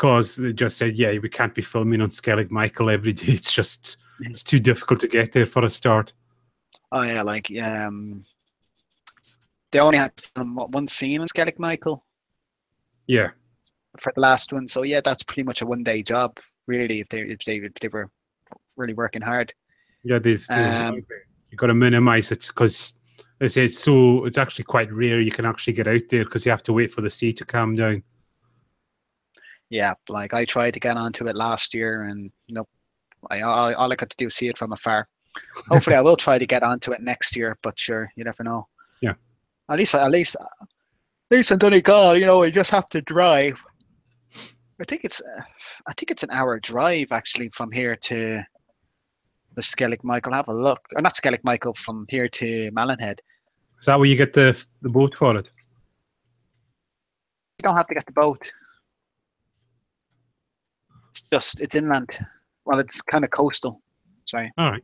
Because they just said, yeah, we can't be filming on Skellig Michael every day. It's too difficult to get there for a start. oh yeah, like they only had to film one scene on Skellig Michael Yeah, for the last one, so yeah, that's pretty much a 1 day job, really. If they were really working hard. yeah, you got to minimize it because they say it's actually quite rare you can actually get out there because you have to wait for the sea to calm down. Yeah, like I tried to get onto it last year, and nope. All I got to do is see it from afar. Hopefully, I will try to get onto it next year, but sure, you never know. Yeah. At least in Donegal, you just have to drive. I think it's an hour drive actually from here to the Skellig Michael. Have a look, or not Skellig Michael, from here to Mallinhead. Is that where you get the boat for it? You don't have to get the boat. It's inland. Well, it's kind of coastal. Sorry. All right.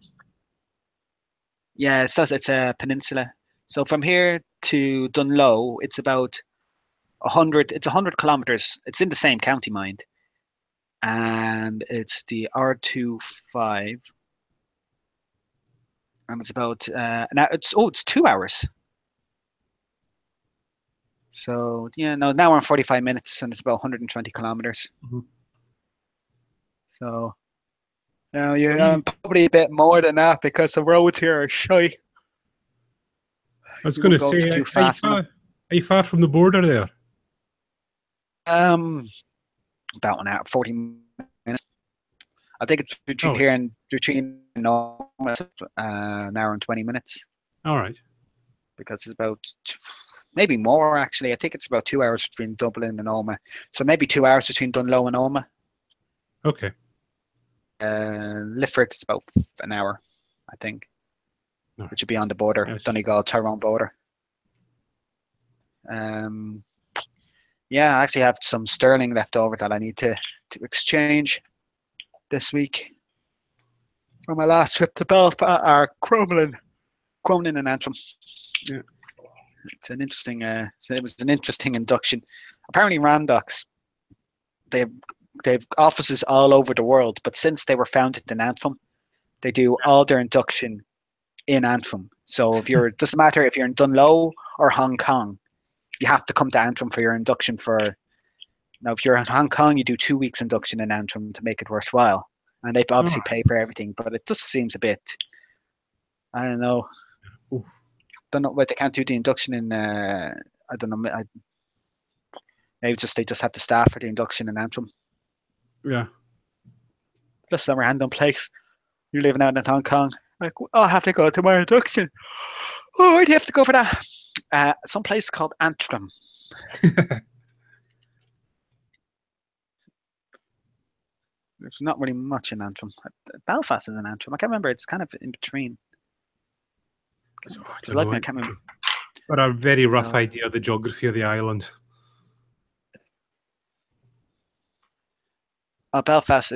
Yeah, it says it's a peninsula. So from here to Dunlow, it's about 100. It's 100 kilometers. It's in the same county, mind, and it's the R25, and it's about now. It's 2 hours. So yeah, no, now we're in 45 minutes, and it's about 120 kilometers. Mm-hmm. So now you're probably a bit more than that because the roads here are shy. I was going to say, too fast. Are you far from the border there? About an hour, 40 minutes. I think it's between here and between an hour and 20 minutes. All right. Because it's about maybe more actually. I think it's about 2 hours between Dublin and Omagh. So maybe 2 hours between Dunlow and Omagh. Okay. Lifford is about an hour, I think. Right. Which would be on the border, Yes. Donegal, Tyrone border. Yeah, I actually have some sterling left over that I need to exchange this week for my last trip to Belfast or Crumlin and Antrim. Yeah. It's an interesting. So it was an interesting induction. Apparently, Randox, they've offices all over the world, but since they were founded in Antrim, they do all their induction in Antrim. So it doesn't matter if you're in Dunlow or Hong Kong, you have to come to Antrim for your induction. Now, if you're in Hong Kong, you do 2 weeks induction in Antrim to make it worthwhile, and they obviously pay for everything. But it just seems a bit, I don't know. Oof. Don't know why they can't do the induction in. I don't know. Maybe they just have the staff for the induction in Antrim. Yeah. Just some random place. You're living out in Hong Kong. Like, oh, I have to go to my induction. Oh, where do you have to go for that? Some place called Antrim. There's not really much in Antrim. Belfast is in Antrim. I can't remember. It's kind of in between. I can't remember. But a very rough idea of the geography of the island. Belfast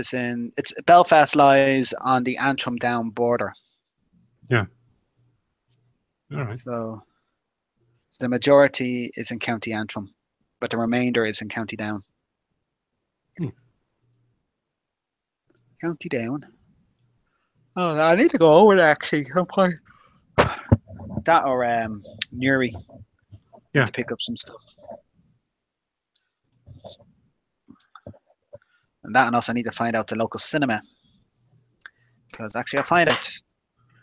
Belfast lies on the Antrim Down border. Yeah. All right. So the majority is in County Antrim, but the remainder is in County Down. County Down. Oh, I need to go over there actually. That or Newry. Yeah. To pick up some stuff. And also I need to find out the local cinema. Because actually I'll find out.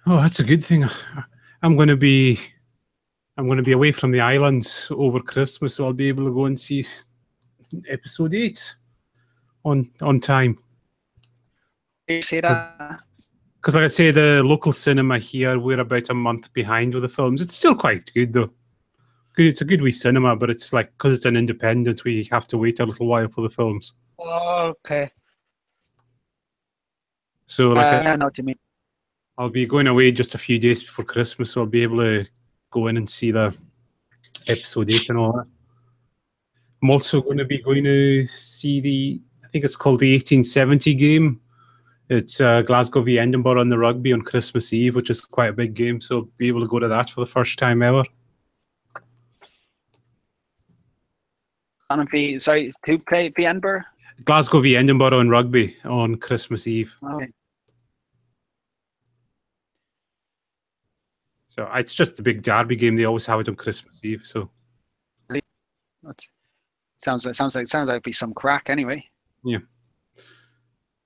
Oh, that's a good thing. I'm going to be away from the islands over Christmas, so I'll be able to go and see episode 8 on time. You see that? Because like I say, the local cinema here, we're about a month behind with the films. It's still quite good though. It's a good wee cinema, but it's like, because it's an independent, we have to wait a little while for the films. Oh, okay. So like I know what you mean. I'll be going away just a few days before Christmas, so I'll be able to go in and see the episode 8 and all that. I'm also going to be going to see I think it's called the 1870 game. It's Glasgow v Edinburgh on the rugby on Christmas Eve, which is quite a big game. So be able to go to that for the first time ever. Sorry, who played v Edinburgh? Glasgow v Edinburgh on rugby on Christmas Eve. Okay. So it's just the big derby game. They always have it on Christmas Eve. So sounds like it'd be some crack anyway. Yeah.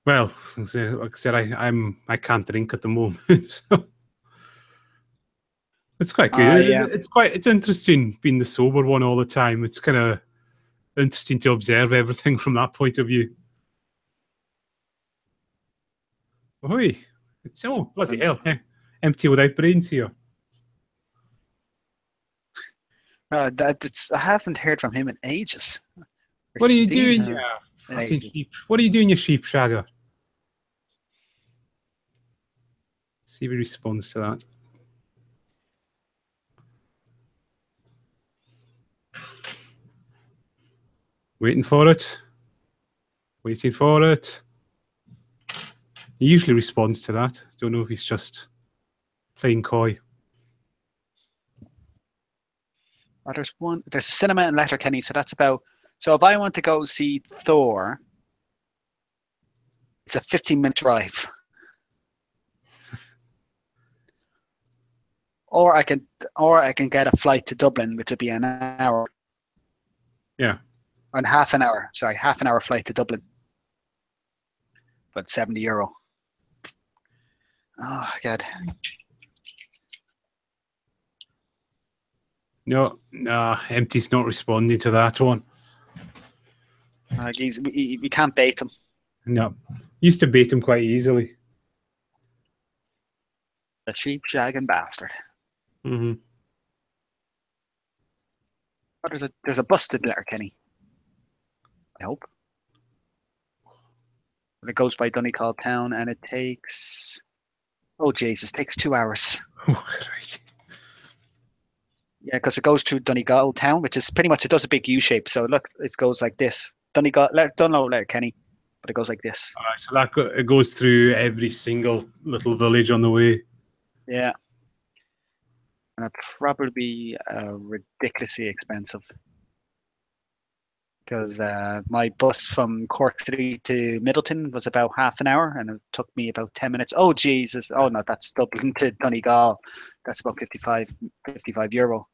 Well, like I said, I can't drink at the moment, so it's quite good. Yeah. It's interesting being the sober one all the time. It's kind of interesting to observe everything from that point of view. Oi, it's bloody hell, eh? Empty without brains here. I haven't heard from him in ages. What are you doing, you fucking sheep? What are you doing, you sheep shagger? See if he responds to that. Waiting for it. Waiting for it. He usually responds to that. Don't know if he's just playing coy. Oh, there's a cinema in Letterkenny, so that's about. So if I want to go see Thor, it's a 15-minute drive. Or I can get a flight to Dublin, which would be an hour. Yeah. And half an hour. Sorry, half an hour flight to Dublin. But €70. Oh God. No, Empty's not responding to that one. We can't bait him. No, used to bait him quite easily. A sheep shagging bastard. Mm-hmm. But there's a busted Letterkenny. I hope. But it goes by Donegal town and it takes. Oh Jesus! It takes 2 hours. Yeah, because it goes through Donegal town, which is pretty much, it does a big U shape. So look, it goes like this. Donegal, Letterkenny, but it goes like this. All right, so it goes through every single little village on the way. Yeah. And it'd probably be ridiculously expensive. Because my bus from Cork City to Middleton was about half an hour, and it took me about 10 minutes. Oh, Jesus. Oh, no, that's Dublin to Donegal. That's about €55.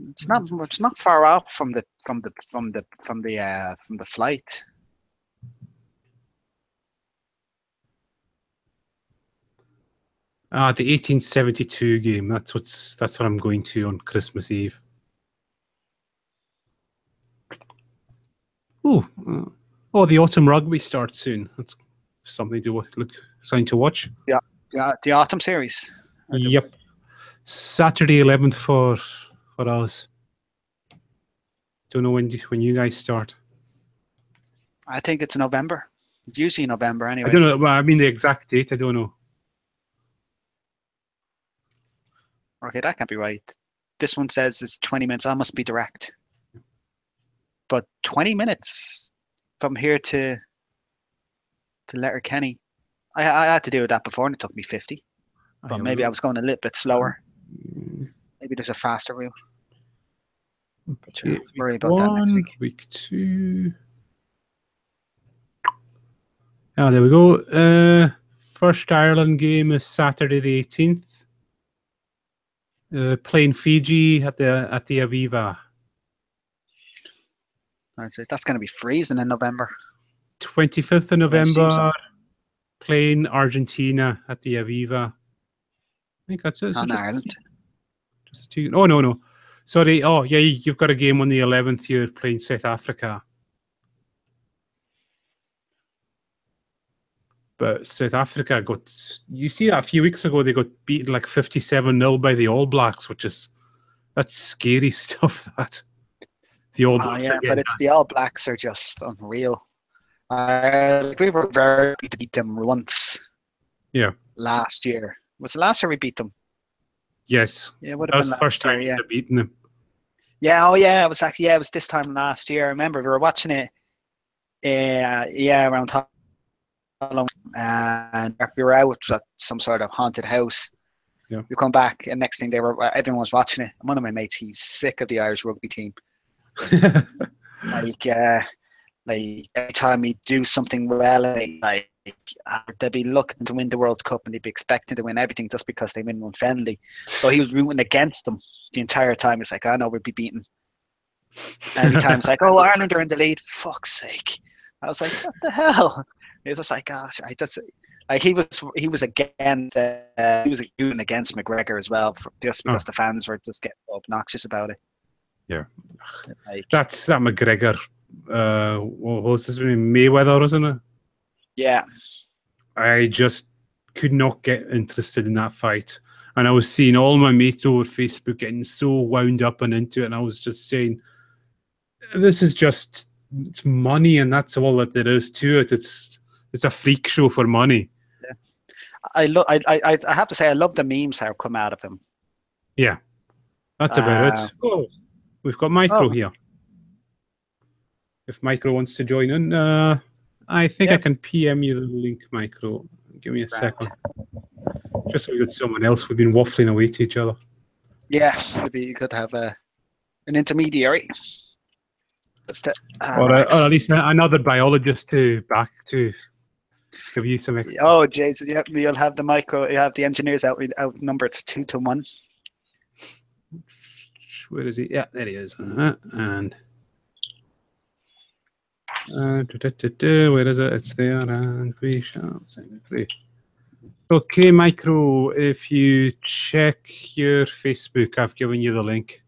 It's not far off from the flight. The 1872 game. That's what I'm going to on Christmas Eve. Oh, the autumn rugby starts soon. That's something to watch. Yeah, the autumn series. Yep, Saturday 11th for us. Don't know when you guys start. I think it's November. It's usually November anyway. I don't know. Well, I mean the exact date. I don't know. Okay, that can't be right. This one says it's 20 minutes. That must be direct. But 20 minutes from here to Letterkenny. I had to do that before, and it took me 50. But maybe I was going a little bit slower. Maybe there's a faster route. But sure, worry about that next week. Week 2. Oh, there we go. First Ireland game is Saturday the 18th. Playing Fiji at the Aviva. That's going to be freezing in November. 25th of November, playing Argentina at the Aviva. I think that's it. On Ireland. Just 2. Oh, no. Sorry. Oh, yeah, you've got a game on the 11th. You're playing South Africa. But South Africa you see that a few weeks ago, they got beaten like 57-0 by the All Blacks, that's scary stuff, that. The All Blacks. Yeah, but it's the All Blacks are just unreal. We were very happy to beat them once. Yeah. Last year. Was it last year we beat them? Yes. Yeah, it would That have was been the first last year. time Yeah. he's beaten him. Yeah. Oh, yeah. It was actually it was this time last year. I remember we were watching it. Around Halloween, and we were out at some sort of haunted house. Yeah. We come back, and next thing everyone was watching it. And one of my mates, he's sick of the Irish rugby team. Like every time we do something well, they'd be looking to win the World Cup and they'd be expecting to win everything just because they win one friendly. So he was rooting against them the entire time. It's like, I know we'd be beaten. Every time it's like, oh, Ireland are in the lead. Fuck's sake. I was like, what the hell? It was just like, gosh, he was against rooting against McGregor as well, just because the fans were just getting obnoxious about it. Yeah, like, that's that McGregor. What was his name? Mayweather, wasn't it? Yeah. I just could not get interested in that fight, and I was seeing all my mates over Facebook getting so wound up and into it, and I was just saying, this is just it's money, and that's all that there is to it. It's a freak show for money. Yeah. I have to say I love the memes that have come out of him. Yeah, that's about it. Oh, we've got Micro here. If Micro wants to join in, I think I can PM you the link, Micro. Give me a second. Just so we got someone else. We've been waffling away to each other. Yeah, it'd be good to have an intermediary. Or at least another biologist to give you some. Oh, Jason, yeah, you'll have the Micro. You have the engineers outnumbered 2-1. Where is he? Yeah, there he is. And where is it? It's there, and we shall send it free. Okay, Micro, if you check your Facebook, I've given you the link.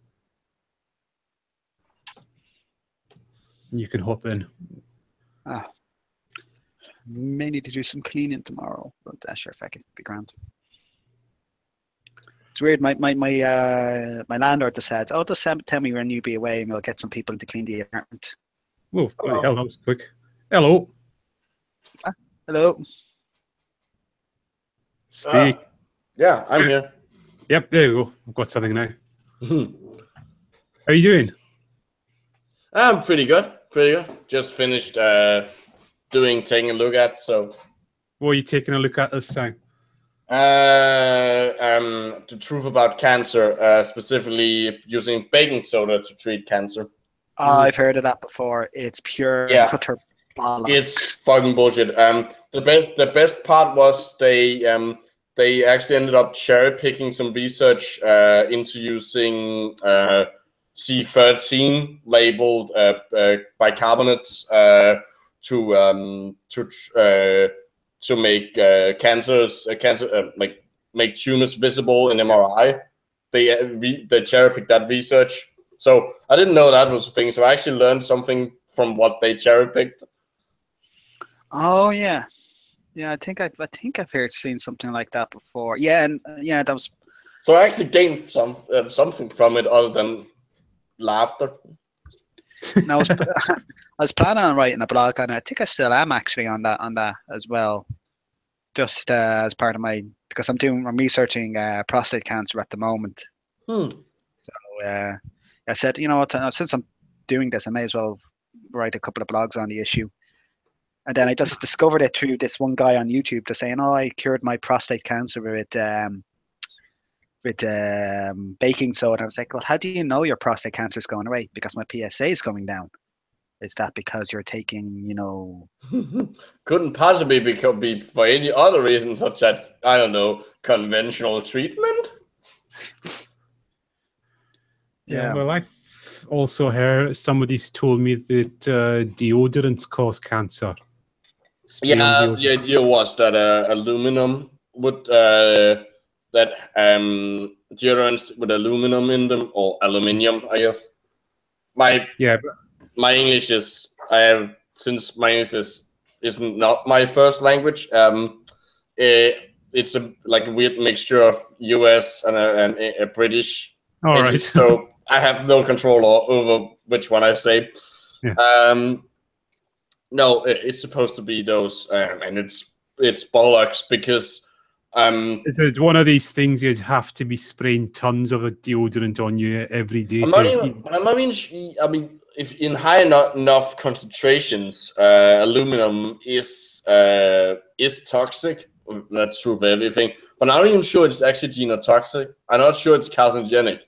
You can hop in. May need to do some cleaning tomorrow, but sure, if I can, be grand. It's weird. My landlord just said, "Oh, just tell me when you be away, and we'll get some people to clean the apartment." Oh, bloody hell, that was quick. Hello. Hello. Speak. Yeah, I'm here. Yep, there you go. I've got something now. How are you doing? I'm pretty good. Just finished taking a look at. So, what are you taking a look at this time? The truth about cancer, specifically using baking soda to treat cancer. I've heard of that before. It's pure utter bollocks. It's fucking bullshit. The best part was they actually ended up cherry picking some research into using C13 labeled bicarbonates to make make tumors visible in MRI. They cherry picked that research. So I didn't know that was a thing. So I actually learned something from what they cherry picked. Oh yeah, I think I've seen something like that before. Yeah, and that was. So I actually gained something from it other than laughter. No, I was planning on writing a blog on it. I think I still am actually on that as well. Just as part of because I'm researching prostate cancer at the moment. So I said, you know what, since I'm doing this, I may as well write a couple of blogs on the issue. And then I just discovered it through this one guy on YouTube just saying, "Oh, I cured my prostate cancer with baking soda." I was like, "Well, how do you know your prostate cancer is going away? Because my PSA is going down. Is that because you're taking, Couldn't possibly be for any other reason, such as, I don't know, conventional treatment? Yeah, well, I also heard somebody's told me that deodorants cause cancer. Yeah, the idea was that aluminum would deodorants with aluminum in them, or aluminium, I guess. My English is since my English is not my first language. It's a weird mixture of US and a British. All right. English, so I have no control over which one I say. Yeah. No, it's supposed to be those, and it's bollocks because Is it one of these things you'd have to be spraying tons of a deodorant on you every day? I mean, if in high enough concentrations, aluminum is toxic. That's true for everything. But I'm not even sure it's actually genotoxic. I'm not sure it's carcinogenic.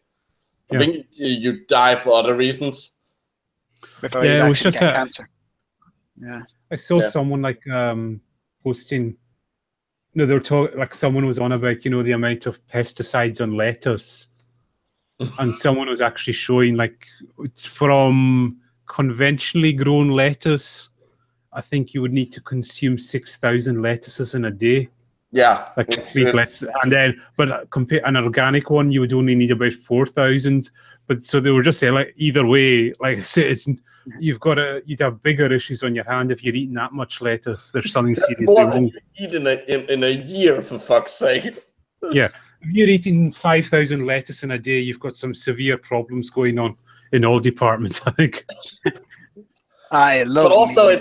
I think you die for other reasons. Before you it was just get cancer. Yeah. I saw someone like posting. No, they were talking like someone was on about the amount of pesticides on lettuce, and someone was actually showing like from conventionally grown lettuce, I think you would need to consume 6,000 lettuces in a day. Yeah, like complete lettuce, and then compare an organic one, you would only need about 4,000. But so they were just saying like either way, like I say, you'd have bigger issues on your hand if you're eating that much lettuce. There's something seriously wrong. Eat in a year, for fuck's sake. Yeah, if you're eating 5,000 lettuce in a day, you've got some severe problems going on in all departments, I think. I love. But also,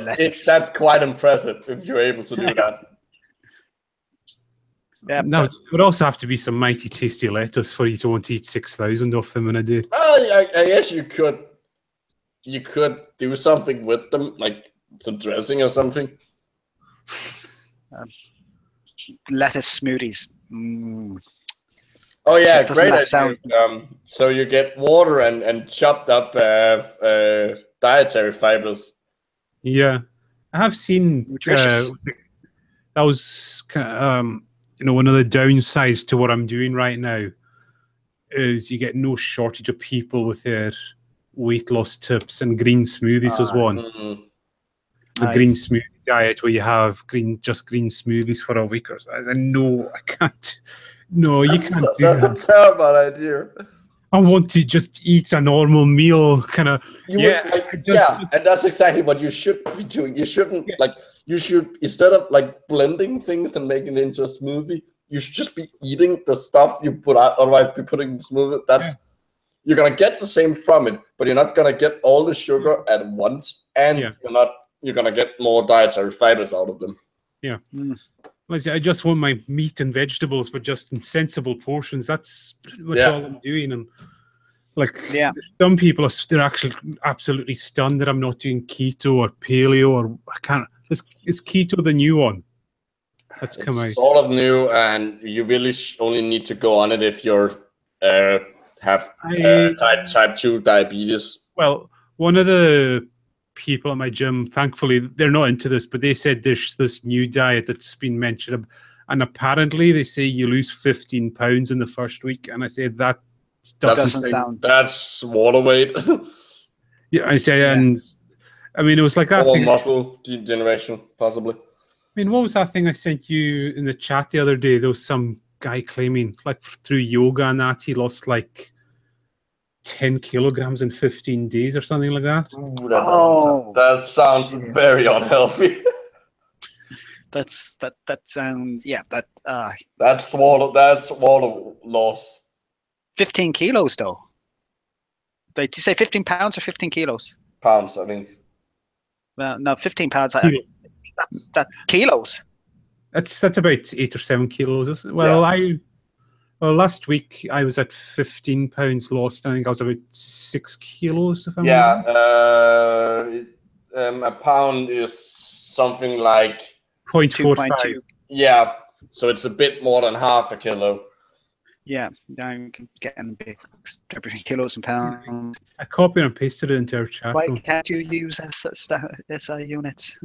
that's quite impressive if you're able to do that. Yeah, no, it would also have to be some mighty tasty lettuce for you to want to eat 6,000 of them in a day. Oh, I guess you could. You could do something with them, like some dressing or something. Lettuce smoothies. Mm. Oh yeah, great idea. So you get water and chopped up dietary fibers. Yeah, I have seen that was one of the downsides to what I'm doing right now is you get no shortage of people with their weight loss tips, and green smoothies was one. The green smoothie diet where you have green smoothies for a week or so. I said, no, I can't. No, you can't do that. That's a terrible idea. I want to just eat a normal meal, kind of. And that's exactly what you should be doing. You shouldn't you should, instead of like blending things and making it into a smoothie, you should just be eating the stuff you put out. Otherwise, be putting in the smoothie. You're gonna get the same from it, but you're not gonna get all the sugar at once, and you're gonna get more dietary fibers out of them. Yeah. I just want my meat and vegetables, but just in sensible portions. That's pretty much all I'm doing. And some people they're actually absolutely stunned that I'm not doing keto or paleo, or I can't. Is keto the new one that's come out? Sort of new, and you really only need to go on it if you're have type 2 diabetes. Well, one of the people at my gym, thankfully they're not into this, but they said there's this new diet that's been mentioned, and apparently they say you lose 15 pounds in the first week, and I said that doesn't sound. That's water weight. Yeah, I say, and I mean it was like that thing, muscle degeneration, possibly. I mean, what was that thing I sent you in the chat the other day? There was some guy claiming like through yoga and that he lost like 10 kilograms in 15 days or something like that. Ooh, that sounds very unhealthy. That sounds that's water loss. 15 kilos though. Did you say 15 pounds or 15 kilos? Pounds, I think. Well, no, 15 pounds. That's kilos. That's about 8 or 7 kilos. Well, last week I was at 15 pounds lost. I think I was about 6 kilos. If I'm a pound is something like 0.45. Yeah, so it's a bit more than half a kilo. Yeah, I'm getting big kilos and pounds. I copied and pasted it into our chat. Why can't you use SI units?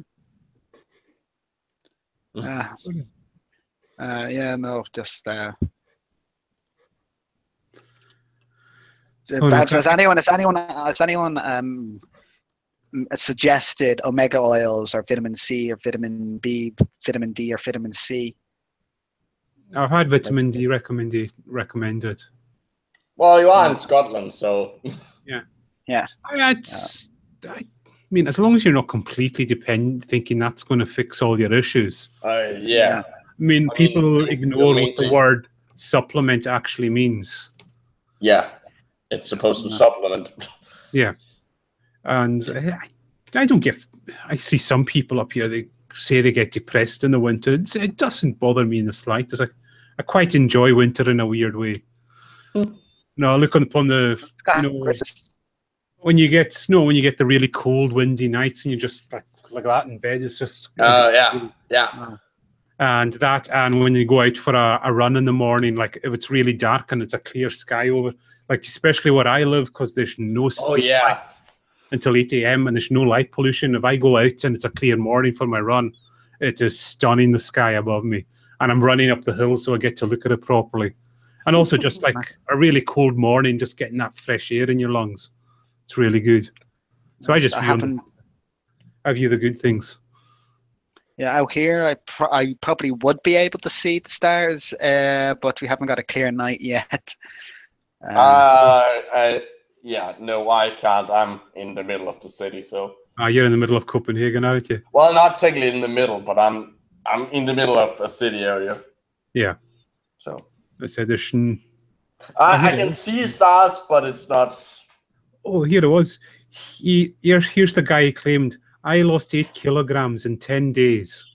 Has anyone suggested omega oils or vitamin C or vitamin B, vitamin D or vitamin C? I've had vitamin D recommended. Well, you are in Scotland, so yeah. I mean, as long as you're not completely thinking that's going to fix all your issues. I mean, people ignore what the word supplement actually means. Yeah, it's supposed to supplement. Yeah, and I don't get. I see some people up here. They say they get depressed in the winter. It doesn't bother me in the slightest. Like, I quite enjoy winter in a weird way. No, look upon the, when you get snow, when you get the really cold, windy nights, and you just like that in bed, it's just yeah. And that, and when you go out for a run in the morning, like if it's really dark and it's a clear sky over, like especially where I live, because there's no light until 8 a.m. and there's no light pollution. If I go out and it's a clear morning for my run, it is stunning, the sky above me, and I'm running up the hill, so I get to look at it properly. And also just like a really cold morning, just getting that fresh air in your lungs. It's really good. So I just view the good things. Yeah, out here, I probably would be able to see the stars, but we haven't got a clear night yet. No, I can't. I'm in the middle of the city, so. You're in the middle of Copenhagen, aren't you? Well, not technically in the middle, but I'm in the middle of a city area. Yeah. So. I said there's. I can see stars, but it's not. Oh, here it was. Here's the guy who claimed, I lost 8 kilograms in 10 days.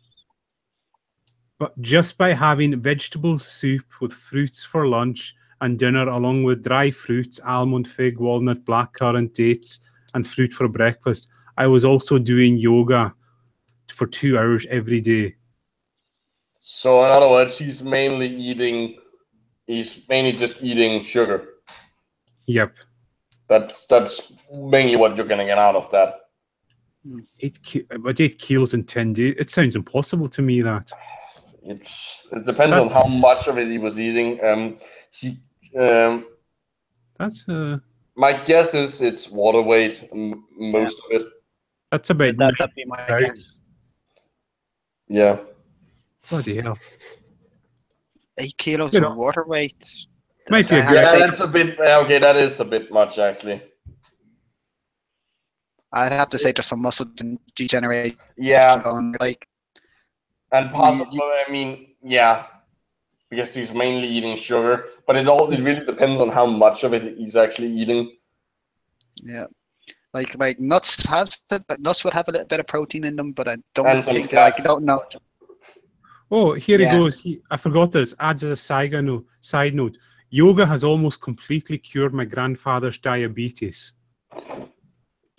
But just by having vegetable soup with fruits for lunch and dinner, along with dry fruits, almond, fig, walnut, blackcurrant, dates, and fruit for breakfast, I was also doing yoga for 2 hours every day. So in other words, he's mainly just eating sugar. Yep. That's mainly what you're gonna get out of that. 8 kilos in 10 days. It sounds impossible to me. That it depends on how much of it he was eating. My guess is it's water weight. Most of it. That's about. That'd be my guess. Yeah. Bloody hell. 8 kilos of water weight. Might be that's a bit. Okay, that is a bit much actually. I'd have to say there's some muscle degeneration. Yeah. Like, and possibly, I mean, yeah, because he's mainly eating sugar, but it really depends on how much of it he's actually eating. Yeah. Like nuts would have a little bit of protein in them, but I don't think I don't know. Oh, here it goes. I forgot this. Adds as a side note. Yoga has almost completely cured my grandfather's diabetes.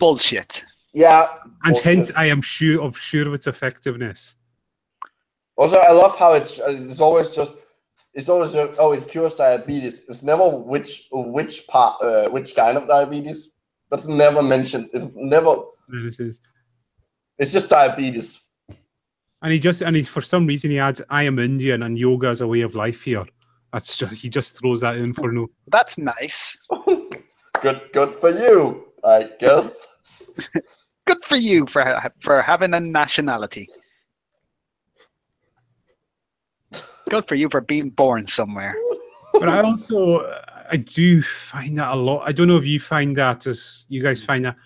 Bullshit. Yeah. And hence I am sure of its effectiveness. Also, I love how it's always it cures diabetes. It's never which kind of diabetes. That's never mentioned. It's never. It's just diabetes. And he for some reason he adds, I am Indian and yoga is a way of life here. He just throws that in for no. That's nice. Good for you, I guess. Good for you for having a nationality. Good for you for being born somewhere. But I do find that a lot. I don't know if you find that as you guys find that.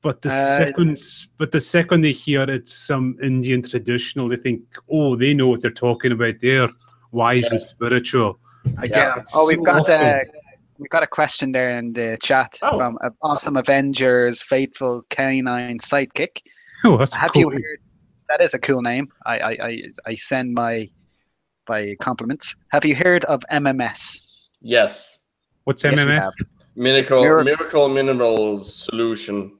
But the second they hear it's some Indian traditional, they think, oh, they know what they're talking about. They're wise and spiritual. I get it. Oh, we've got a question there in the chat from Awesome Avengers Faithful Canine Sidekick. Oh, that's cool. You heard? That is a cool name. I send my compliments. Have you heard of MMS? Yes. What's MMS? Miracle Mineral Solution.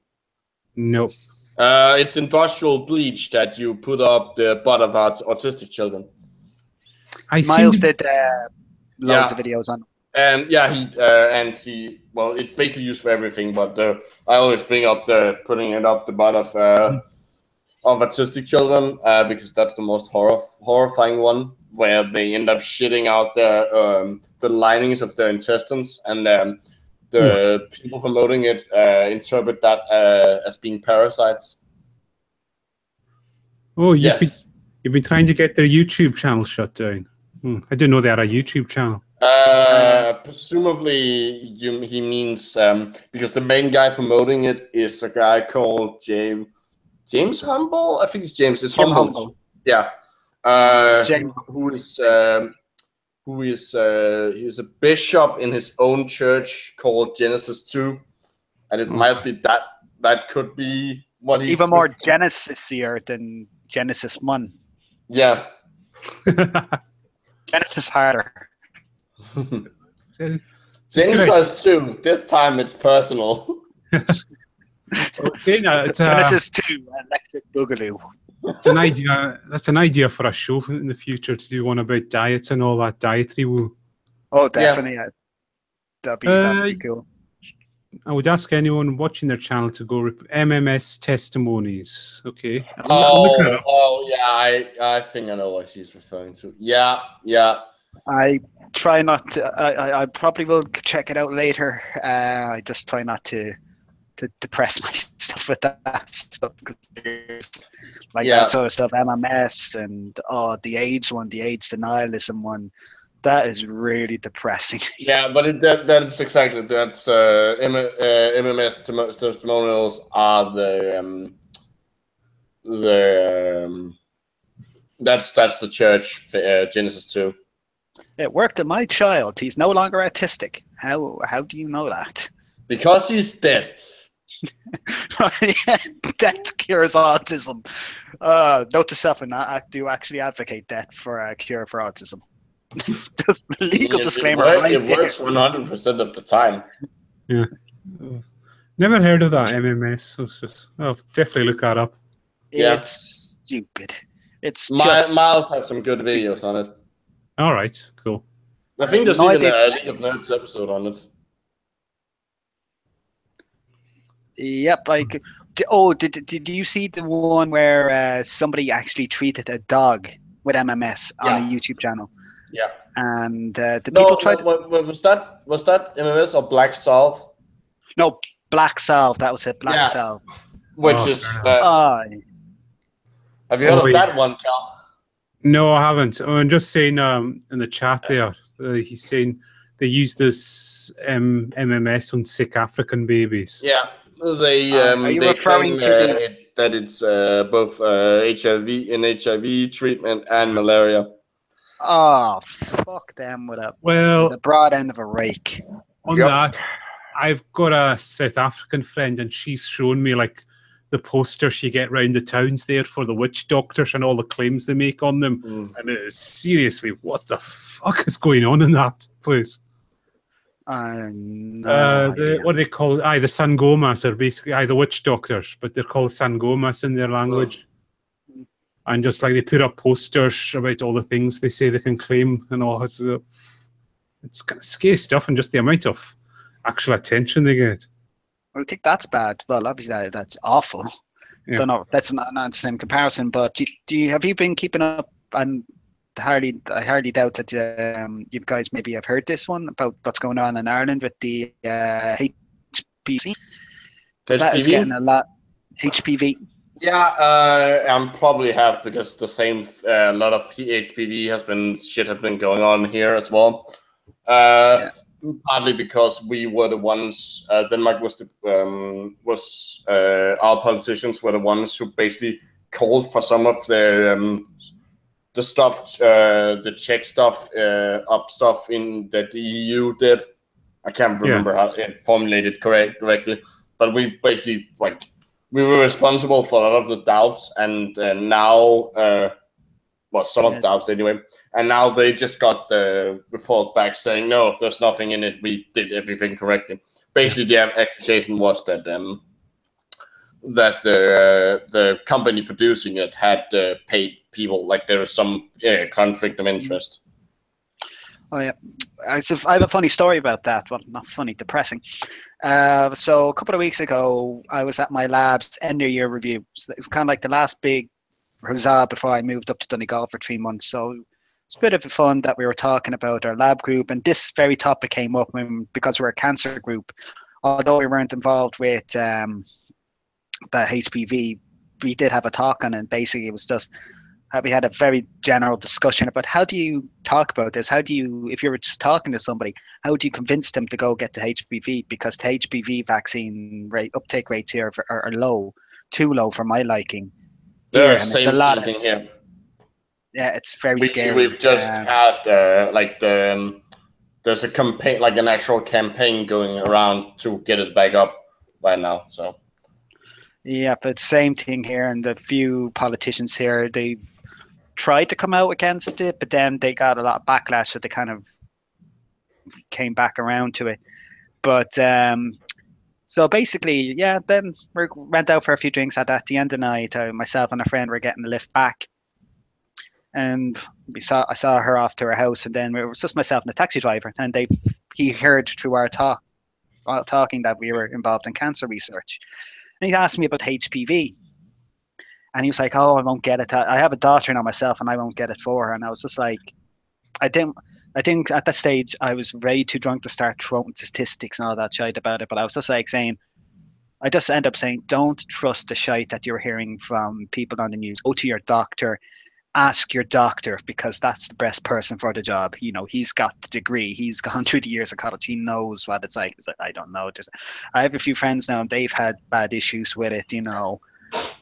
No. It's industrial bleach that you put up the butt of autistic children. Miles did loads of videos on it. And it's basically used for everything, but I always bring up putting it up the butt of autistic children because that's the most horrifying one, where they end up shitting out the linings of their intestines, and the people promoting it interpret that as being parasites. Oh, you've been trying to get their YouTube channel shut down. I didn't know they had a YouTube channel. Presumably, he means because the main guy promoting it is a guy called James Humble. I think it's James. It's Humble. Yeah. He's a bishop in his own church called Genesis 2, and it might be that could be what he's even more Genesis-ier than Genesis 1. Yeah. Genesis harder. Genesis 2. This time it's personal. Genesis 2, Electric Boogaloo. It's an idea. That's an idea for a show in the future to do one about diets and all that dietary woo. Oh, definitely. Yeah. That'd be cool. I would ask anyone watching their channel to go MMS testimonies. Okay. I think I know what she's referring to. Yeah. I try not to. I probably will check it out later. I just try not to depress myself with that stuff, that sort of stuff. MMS and the AIDS one, the AIDS denialism one. That is really depressing. Yeah, but that's exactly that's MMS testimonials are that's the church Genesis 2. It worked in my child. He's no longer autistic. How do you know that? Because he's dead. Death cures autism. Note to self, and I do actually advocate death for a cure for autism. Legal disclaimer. It works 100% of the time. Yeah. Never heard of that MMS. So I'll definitely look that up. It's stupid. It's Miles has some good videos on it. All right, cool. I think there's even a League of Nerds episode on it. Yep. Did you see the one where somebody actually treated a dog with MMS on a YouTube channel? Yeah. And people tried. Was that MMS or Black Salve? No, Black Salve. That was it. Black Salve. Which is. Have you heard of that one, Cal? No, I haven't. I'm just saying in the chat there, he's saying they use this MMS on sick African babies. Yeah, they claim that it's both HIV treatment and malaria. Oh, fuck them with the broad end of a rake. On that, I've got a South African friend, and she's shown me the posters you get round the towns there for the witch doctors and all the claims they make on them. And it is seriously, what the fuck is going on in that place? What do they call it? The Sangomas are basically the witch doctors, but they're called Sangomas in their language. And just they put up posters about all the things they say they can claim and all. It's kind of scary stuff, and just the amount of actual attention they get. I think that's bad. Well, obviously that's awful. Yeah. Don't know. That's not the same comparison. But have you been keeping up? And I hardly doubt that you guys maybe have heard this one about what's going on in Ireland with the HPV. That is getting a lot. HPV. Yeah, I probably have, because the same a lot of HPV has been going on here as well. Partly because we were the ones. Denmark was our politicians were the ones who basically called for some of the stuff, the Czech stuff, stuff in that the EU did. I can't remember how it formulated correctly, but we basically we were responsible for a lot of the doubts, and now. Some of the doubts anyway, and now they just got the report back saying no, there's nothing in it. We did everything correctly. Basically, the accusation was that the company producing it had paid people, there was some conflict of interest. Oh yeah, I have a funny story about that. Well, not funny, depressing. So a couple of weeks ago, I was at my lab's end of year review. So it was kind of like the last big huzzah before I moved up to Donegal for 3 months. So it's a bit of fun that we were talking about our lab group, and this very topic came up because we're a cancer group. Although we weren't involved with the HPV, we did have a talk on it. And basically, it was just we had a very general discussion about how do you talk about this? How do you, if you're just talking to somebody, how do you convince them to go get the HPV? Because the HPV vaccine uptake rates here are low, too low for my liking. There's same thing here. Yeah, it's very scary. We've just had there's a campaign, an actual campaign going around to get it back up right now. So yeah, but same thing here, and a few politicians here, tried to come out against it, but then they got a lot of backlash, so they kind of came back around to it. But so basically, yeah, then we went out for a few drinks. At the end of the night, myself and a friend were getting the lift back, and I saw her off to her house, and then it was just myself and the taxi driver, and he heard through our talking that we were involved in cancer research, and he asked me about HPV. And he was like, "Oh, I won't get it. I have a daughter now myself, and I won't get it for her." And I was just like, I think at that stage I was way too drunk to start throwing statistics and all that shit about it. But I was just like saying, I just end up saying, don't trust the shite that you're hearing from people on the news. Go to your doctor, ask your doctor, because that's the best person for the job. You know, he's got the degree, he's gone through the years of college, he knows what it's like. It's like, I don't know. I have a few friends now, and they've had bad issues with it, you know.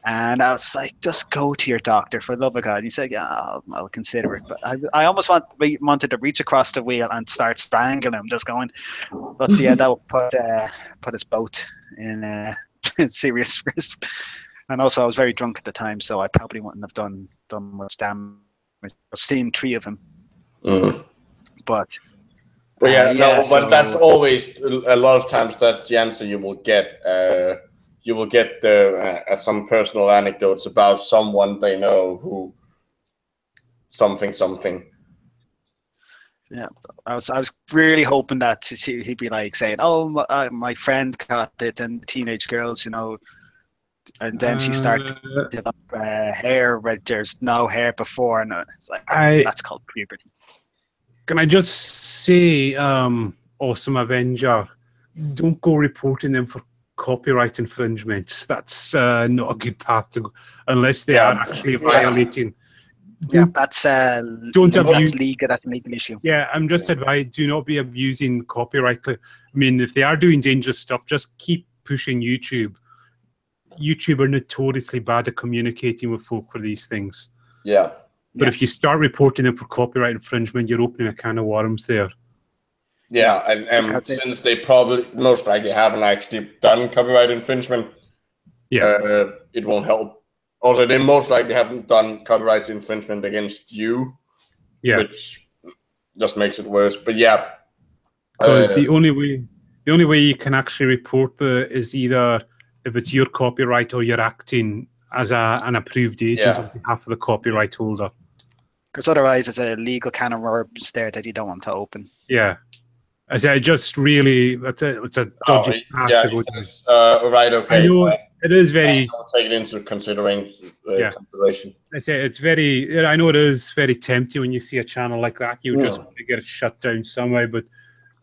And I was like, just go to your doctor, for the love of God. And he said, yeah, I'll consider it. But I almost wanted to reach across the wheel and start strangling him, just going. But yeah, that would put us both in serious risk. And also, I was very drunk at the time, so I probably wouldn't have done much damage. I've seen 3 of them. But yeah, but that's always, a lot of times, that's the answer you will get. You will get some personal anecdotes about someone they know who something. Yeah, I was really hoping that he'd be like saying, "Oh, my friend got it," and teenage girls, you know, and then she started to develop hair where there's no hair before, and it's like that's called puberty. Can I just say, Awesome Avenger, don't go reporting them for copyright infringements. That's not a good path to go, unless they are actually violating. Yeah, that's that's legal. That's a legal issue. Yeah, I'm just advised, do not be abusing copyright. I mean, if they are doing dangerous stuff, just keep pushing YouTube. YouTube are notoriously bad at communicating with folk for these things. Yeah. But if you start reporting them for copyright infringement, you're opening a can of worms there. Yeah, and since they probably most likely haven't actually done copyright infringement, it won't help. Also, they most likely haven't done copyright infringement against you, which just makes it worse. But yeah, because the only way you can actually report is either if it's your copyright or you're acting as an approved agent on behalf of the copyright holder. Because otherwise, it's a legal can of worms there that you don't want to open. Yeah. I say, just really, it's a dodgy path to go down. Right, okay. I know it is very. I'll take it into consideration. I say it's very. I know it is very tempting when you see a channel like that. You just want to get it shut down somehow, but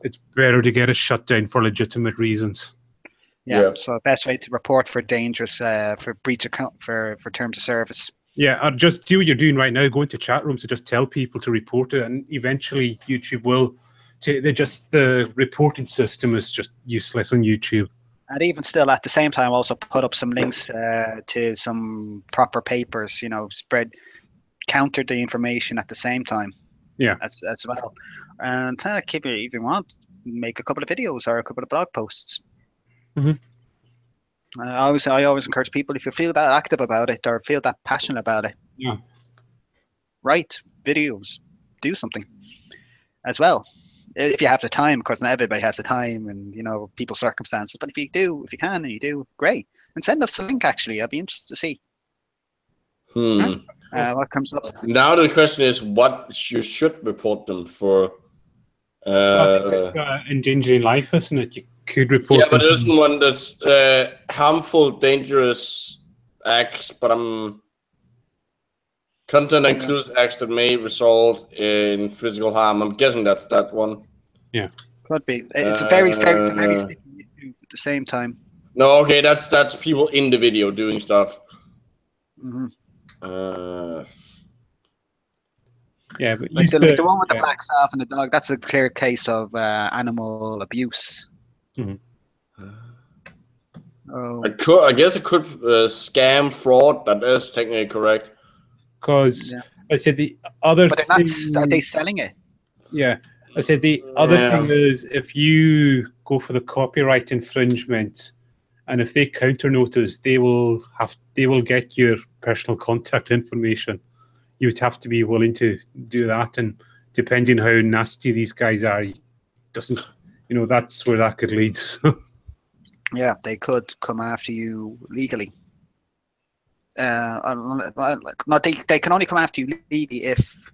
it's better to get it shut down for legitimate reasons. Yeah. So the best way to report for dangerous, for breach account, for terms of service. Yeah, or just do what you're doing right now. Go into chat rooms to just tell people to report it, and eventually YouTube will. The reporting system is just useless on YouTube. And even still, at the same time, also put up some links to some proper papers. You know, counter the information at the same time. Yeah, as well. And keep it if you want. Make a couple of videos or a couple of blog posts. I always encourage people, if you feel that active about it or feel that passionate about it, write videos, do something as well. If you have the time, because not everybody has the time, and you know people's circumstances. But if you can, and you do, great. And send us a link. Actually, I'd be interested to see. What comes up. Now the question is, what you should report them for. Endangering life, isn't it? You could report. Yeah, but there isn't one that's harmful, dangerous acts. But content includes acts that may result in physical harm. I'm guessing that's that one. Yeah, could be. It's a very sticky issue at the same time. No, okay, that's people in the video doing stuff. Yeah, but like the one with the black staff and the dog. That's a clear case of animal abuse. I guess it could scam, fraud. That is technically correct. Because I said the other but thing, are they selling it? Yeah, I said the other thing is, if you go for the copyright infringement, and if they counter notice, they will get your personal contact information. you'd have to be willing to do that, and depending how nasty these guys are, doesn't, you know, that's where that could lead. Yeah, they could come after you legally. They can only come after you legally if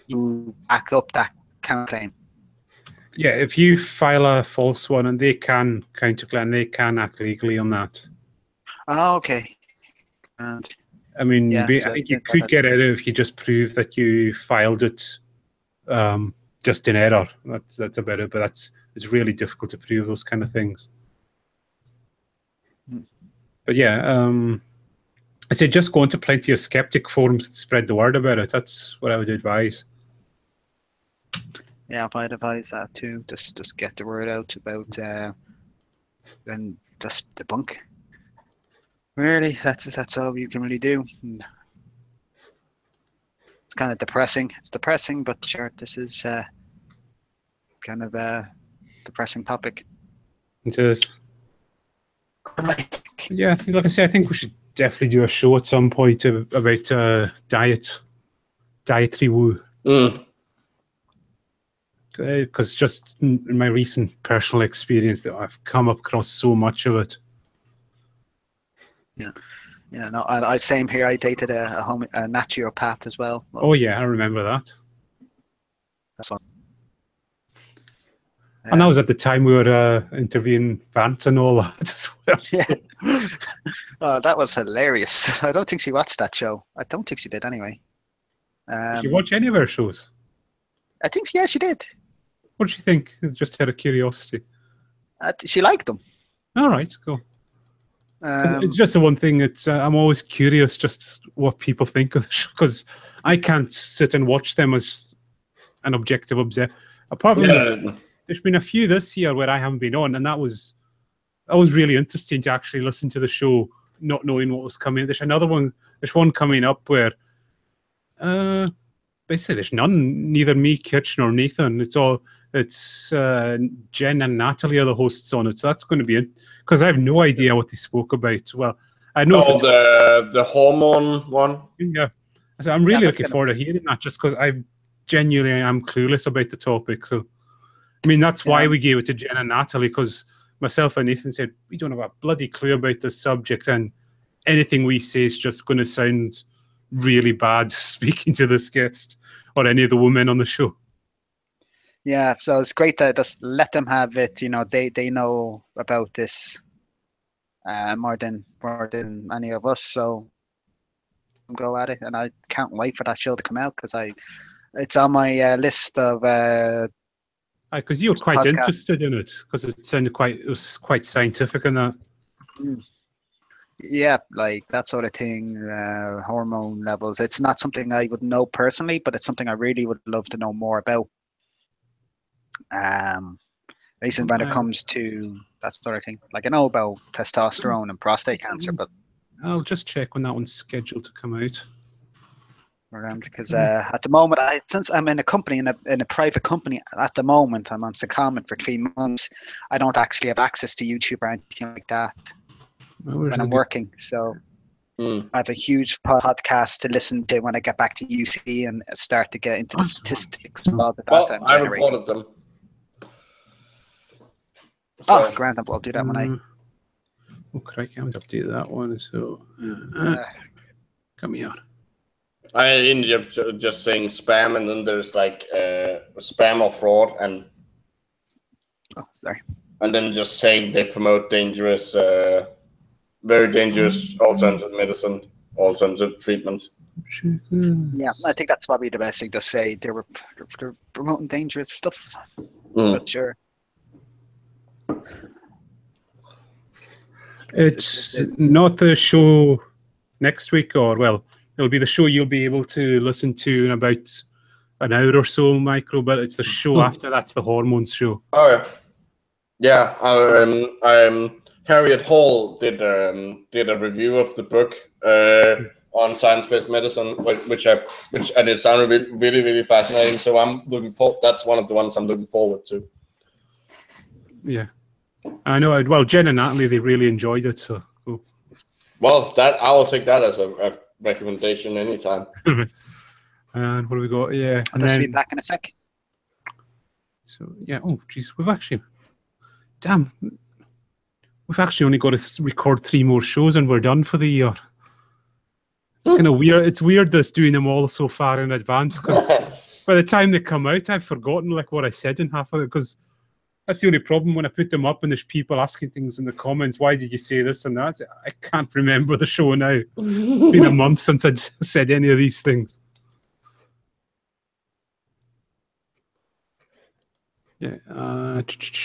you back up that counterclaim. Yeah, if you file a false one, and they can counterclaim, they can act legally on that. Oh, okay. And I mean, yeah, I think you could get out of it if you just prove that you filed it just in error. That's about it, but it's really difficult to prove those kind of things. But yeah, I say just go into plenty of skeptic forums and spread the word about it. That's what I would advise. Yeah, I'd advise that too. Just get the word out about and just debunk. Really, that's all you can really do. And it's kind of depressing. It's depressing, but sure, this is kind of a depressing topic. It is. Yeah, I think, like I say, I think we should definitely do a show at some point about dietary woo. Because just in my recent personal experience, that I've come across so much of it. Yeah, no, I same here. I dated a naturopath as well. Oh yeah, I remember that. That's one. And that was at the time we were interviewing Vance and all that as well. Yeah. Oh, that was hilarious. I don't think she watched that show. I don't think she did anyway. Did you watch any of her shows? I think, yeah, she did. What did she think? Just out of curiosity. She liked them. All right, cool. It's just the one thing. It's I'm always curious just what people think of the show, because I can't sit and watch them as an objective observer. Apart from there's been a few this year where I haven't been on, and that was really interesting to actually listen to the show, not knowing what was coming. There's another one. There's one coming up where basically there's none. Neither me, Kitch, nor Nathan. It's Jen and Natalie are the hosts on it, so that's going to be it. Because I have no idea what they spoke about. Well, I know the hormone one. Yeah, so I'm really looking forward to hearing that, just because I genuinely am clueless about the topic. So, I mean, that's why we gave it to Jen and Natalie, because myself and Nathan said we don't have a bloody clue about this subject, and anything we say is just going to sound really bad speaking to this guest or any of the women on the show. Yeah, so it's great to just let them have it. You know, they know about this more than any of us. So go at it, and I can't wait for that show to come out, because it's on my list of. Because you were quite interested in it, because it was quite scientific and that. Yeah, like that sort of thing, hormone levels. It's not something I would know personally, but it's something I really would love to know more about. At least when it comes to that sort of thing. Like I know about testosterone and prostate cancer, but I'll just check when that one's scheduled to come out. Because at the moment, since I'm in a company, in a private company at the moment, I'm on secondment for 3 months. I don't actually have access to YouTube or anything like that when I'm working. So I have a huge podcast to listen to when I get back to UC and start to get into the statistics of all the data I'm generating. I reported them. So, grand, I'll do that when I... Oh, crikey, I would update that one. So, come here. I ended up just saying spam, and then there's like spam or fraud, and and then just saying they promote dangerous, very dangerous alternative medicine, alternative treatments. Yeah, I think that's probably the best thing to say. They're promoting dangerous stuff. But sure. It's not the show next week, or well, it'll be the show you'll be able to listen to in about an hour or so, Micro. But it's the show after that's the hormones show. Oh yeah, Harriet Hall did a review of the book on science-based medicine, which and it sounded really, really fascinating. So I'm looking for. That's one of the ones I'm looking forward to. Yeah. I know. Well, Jen and Natalie, they really enjoyed it. So cool. Well, I will take that as a recommendation anytime. And what do we got? Yeah, I'll just be back in a sec. So yeah, oh geez, we've actually only got to record 3 more shows and we're done for the year. It's kind of weird. It's weird this doing them all so far in advance, because by the time they come out, I've forgotten like what I said in half of it, because that's the only problem when I put them up and there's people asking things in the comments. Why did you say this and that? I can't remember the show now. It's been a month since I'd said any of these things. Yeah,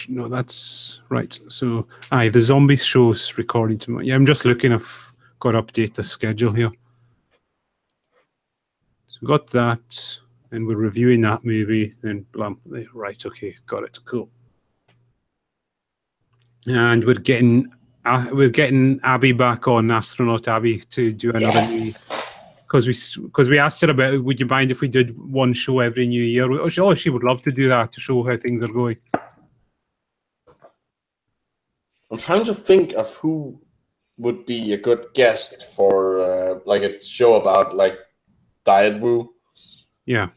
no, that's right. So, the zombies show's recording tomorrow. Yeah, I'm just looking. I've got to update the schedule here. So we got that, and we're reviewing that movie. Then, right, okay, got it, cool. And we're getting Abby back on, Astronaut Abby, to do another movie. Because we asked her about, would you mind if we did one show every new year? Oh, she would love to do that, to show how things are going. I'm trying to think of who would be a good guest for like a show about like diet woo. Yeah.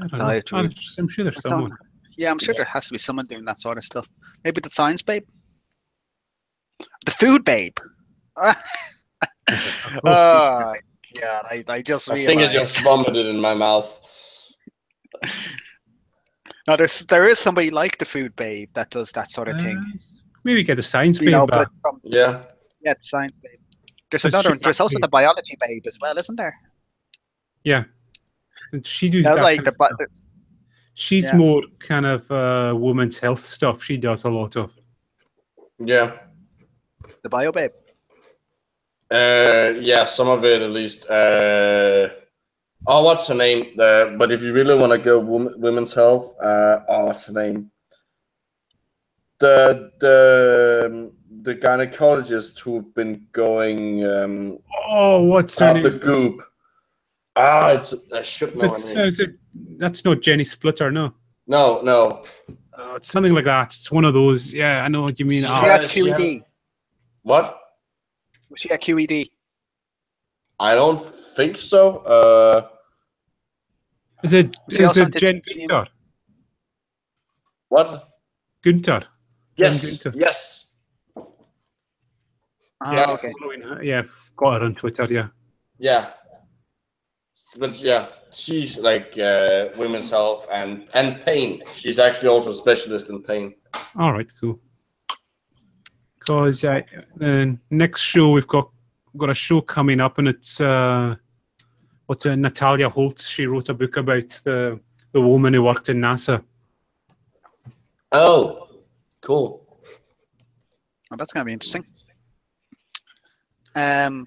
I don't know. I'm sure there's someone. Yeah, I'm sure there has to be someone doing that sort of stuff. Maybe the science babe? The food babe. Oh, God, I just realized. I think I just vomited in my mouth. No, there is somebody like the food babe that does that sort of thing. Maybe get the science babe back. Yeah, the science babe. There's also the biology babe as well, isn't there? Yeah. She does that like she's more kind of women's health stuff. She does a lot of. Yeah. The bio babe. Yeah, some of it at least. What's her name? But if you really want to go women's health, what's her name? The gynecologist who've been going. What's her name? The Goop. I should know her name. That's not Jenny Splitter, no. No. It's something like that. It's one of those. Yeah, I know what you mean. She had QED. What? Was she at QED? I don't think so. Is it Jen Gunter? What? Gunter. Yes. Gunter. Yes. Yeah. Okay. Yeah, got her on Twitter. Yeah. Yeah. But yeah, she's like women's health and pain. She's actually also a specialist in pain. All right, cool. Because the next show we've got a show coming up, and it's Natalia Holtz. She wrote a book about the woman who worked in NASA. Oh, cool. Oh, that's gonna be interesting. But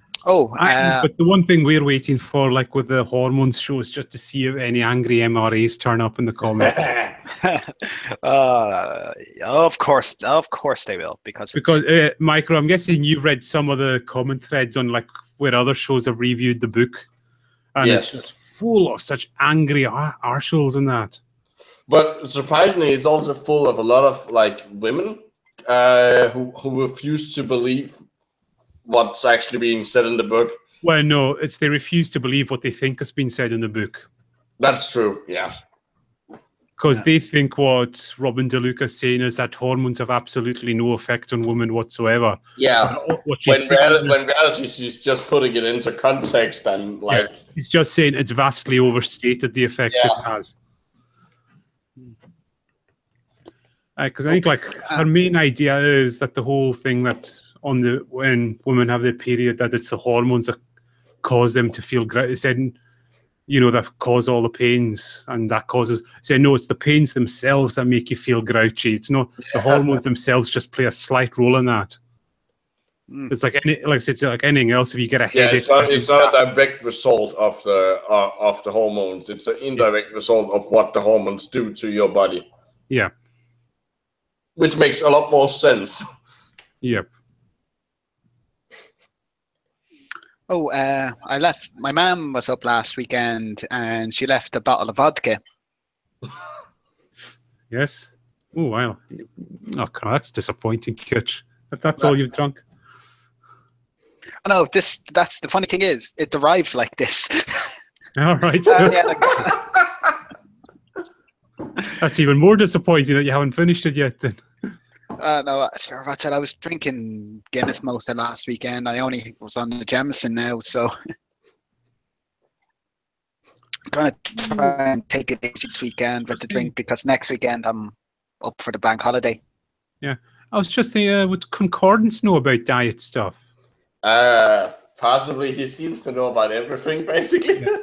the one thing we're waiting for, like with the hormones show, is just to see if any angry MRAs turn up in the comments. Of course they will, because Micro, I'm guessing you've read some of the comment threads on like where other shows have reviewed the book, and it's just full of such angry arseholes in that. But surprisingly, it's also full of a lot of like women who refuse to believe what's actually being said in the book. Well, no, they refuse to believe what they think has been said in the book. That's true, yeah. Because they think what Robin DeLuca's saying is that hormones have absolutely no effect on women whatsoever. Yeah. When reality, she's just putting it into context and like... Yeah. He's just saying it's vastly overstated the effect it has. Because I think like her main idea is that the whole thing that when women have their period, that it's the hormones that cause them to feel said, that cause all the pains, and that causes. Say no, it's the pains themselves that make you feel grouchy. It's not the hormones themselves; just play a slight role in that. It's like anything else. If you get a headache, it's not a direct result of the hormones. It's an indirect result of what the hormones do to your body. Yeah, which makes a lot more sense. Yep. Oh, I left. My mum was up last weekend, and she left a bottle of vodka. Yes. Oh wow. Oh, that's disappointing, Kitch. That's all you've drunk. No, that's the funny thing is, it derived like this. All right. So that's even more disappointing that you haven't finished it yet. Then. No, sure. I said I was drinking Guinness most of last weekend. I only was on the Jameson now, so I'm gonna try and take it easy this weekend with the drink because next weekend I'm up for the bank holiday. Yeah, I was just thinking, would Concordance know about diet stuff? Possibly. He seems to know about everything, basically. Yeah.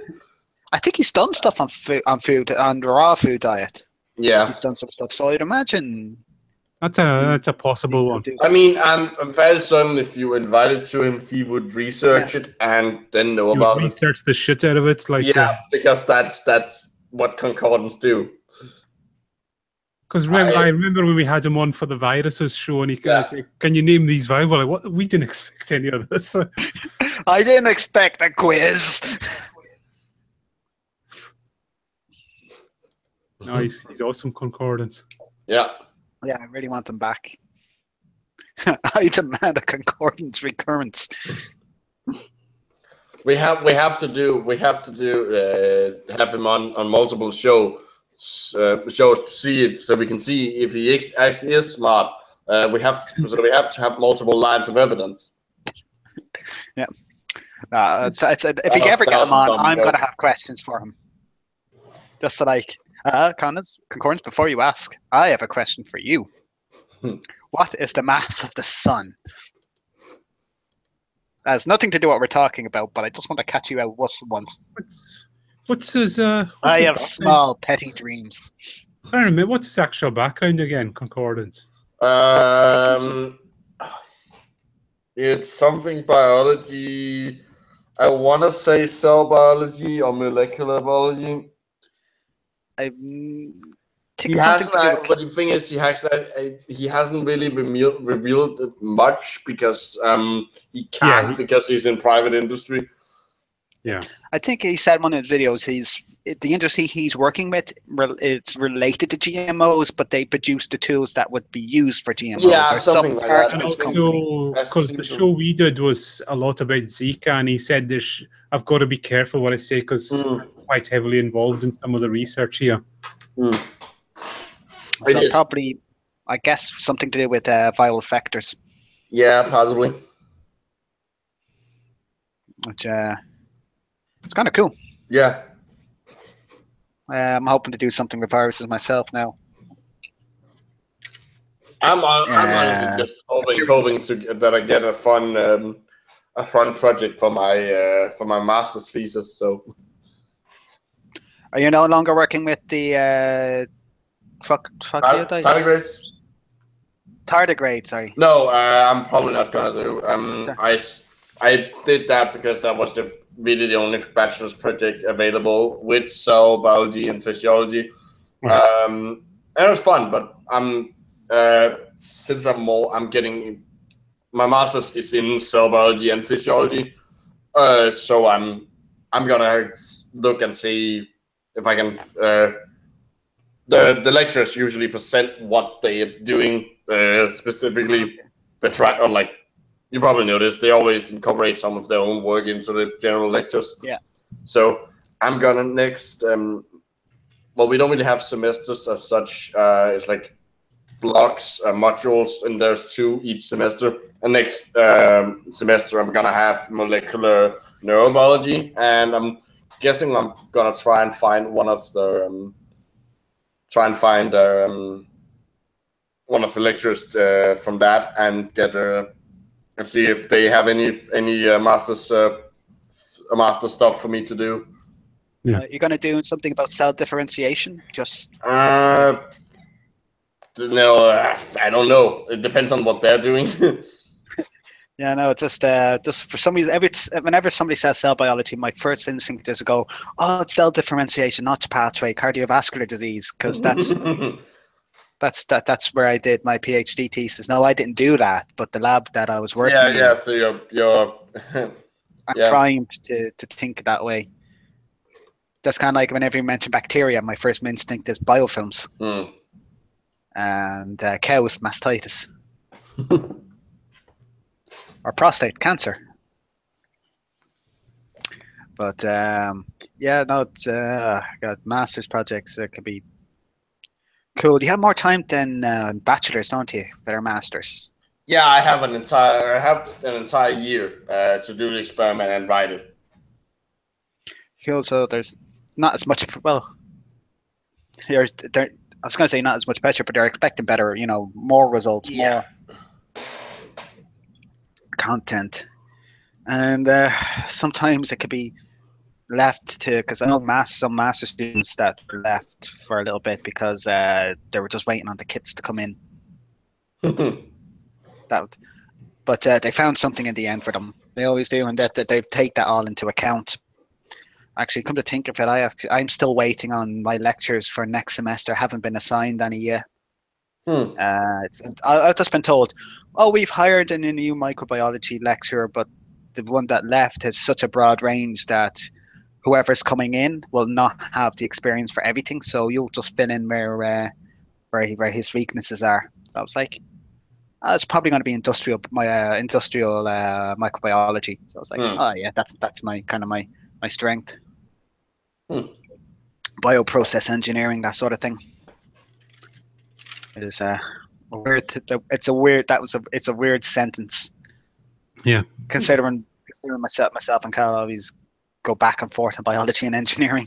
I think he's done stuff on food, on the raw food diet. Yeah, he's done some stuff. So I'd imagine that's a possible one. I mean, I'm very certain if you invited to him, he would research it and then know about it. Research the shit out of it, like because that's what Concordance do. Because I remember when we had him on for the viruses show, and he goes, like, "Can you name these viruses?" Like, what? We didn't expect any of this. I didn't expect a quiz. Nice, he's awesome, Concordance. Yeah. Yeah, I really want them back. I demand a Concordance recurrence. We have to have him on multiple shows to see if we can see if he actually is smart. We have to have multiple lines of evidence. Yeah. If you ever get him on, I'm gonna have questions for him. Just so like, Concordance, before you ask, I have a question for you. What is the mass of the sun? That has nothing to do with what we're talking about, but I just want to catch you out once. What's his? I have small, petty dreams. I don't remember. What's his actual background again, Concordance? It's something biology. I want to say cell biology or molecular biology. He hasn't. But the thing is, he hasn't really revealed much because he can't because he's in private industry. Yeah, I think he said in one of his videos the industry he's working with it's related to GMOs, but they produce the tools that would be used for GMOs. Yeah, something like that. And also, because the show we did was a lot about Zika, and he said I've got to be careful what I say because I'm quite heavily involved in some of the research here. So probably, I guess, something to do with viral vectors. Yeah, possibly. Which it's kind of cool. Yeah. I'm hoping to do something with viruses myself now. I'm honestly just hoping that I get a fun project for my master's thesis. So. Are you no longer working with the tardigrades? Tardigrade, sorry. No, I'm probably not gonna do. I did that because that was really the only bachelor's project available with cell biology and physiology. And it was fun, but since I'm getting my master's is in cell biology and physiology, so I'm gonna look and see if I can. The lecturers usually present what they are doing, specifically the track, or like. You probably noticed they always incorporate some of their own work into the general lectures. Yeah. So I'm gonna next. Well, we don't really have semesters as such. It's like blocks, modules, and there's 2 each semester. And next semester, I'm gonna have molecular neurobiology, and I'm guessing I'm gonna try and find one of the one of the lecturers from that and get and see if they have any master stuff for me to do. Yeah. You're going to do something about cell differentiation? Just no, I don't know. It depends on what they're doing. Yeah, no, it's just for some reason, whenever somebody says cell biology, my first instinct is to go, oh, it's cell differentiation, not pathway, cardiovascular disease, because that's that's where I did my PhD thesis. No, I didn't do that, but the lab that I was working in. Yeah. So you're I'm primed to think that way. That's kind of like whenever you mention bacteria, my first instinct is biofilms and cows mastitis or prostate cancer. But yeah, no, it's got master's projects that could be cool. You have more time than bachelors, don't you, for their masters? Yeah, I have an entire year to do the experiment and write it. Cool. So there's not as much. Well, I was going to say not as much pressure, but they're expecting better. You know, more results, more content, and sometimes it could be left to, because I know some master students that were left for a little bit because they were just waiting on the kits to come in. But they found something in the end for them. They always do, and that they take that all into account. Actually, come to think of it, I'm still waiting on my lectures for next semester. Haven't been assigned any yet. I've just been told, oh, we've hired a new microbiology lecturer, but the one that left has such a broad range that whoever's coming in will not have the experience for everything. So you'll just fill in where his weaknesses are. So I was like, it's probably going to be industrial microbiology. So I was like, oh yeah, that's my kind of my strength. Bioprocess engineering, that sort of thing. It is it's a weird sentence. Yeah. Considering myself and Carl always go back and forth on biology and engineering.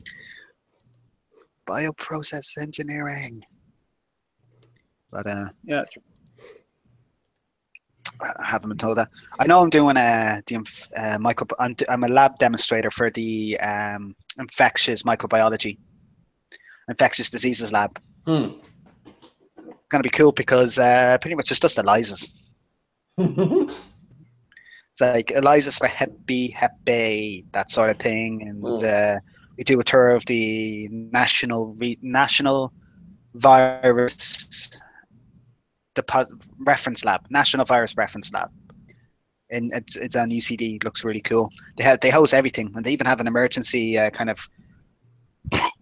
Bioprocess engineering. But yeah, I haven't been told that. I know I'm doing I'm a lab demonstrator for the infectious diseases lab. Gonna be cool because pretty much it's just ELISAs. It's like ELISAs for Hep B, Hep A, that sort of thing, and we do a tour of the national virus reference lab, National Virus Reference Lab, and it's on UCD. It looks really cool. They host everything, and they even have an emergency kind of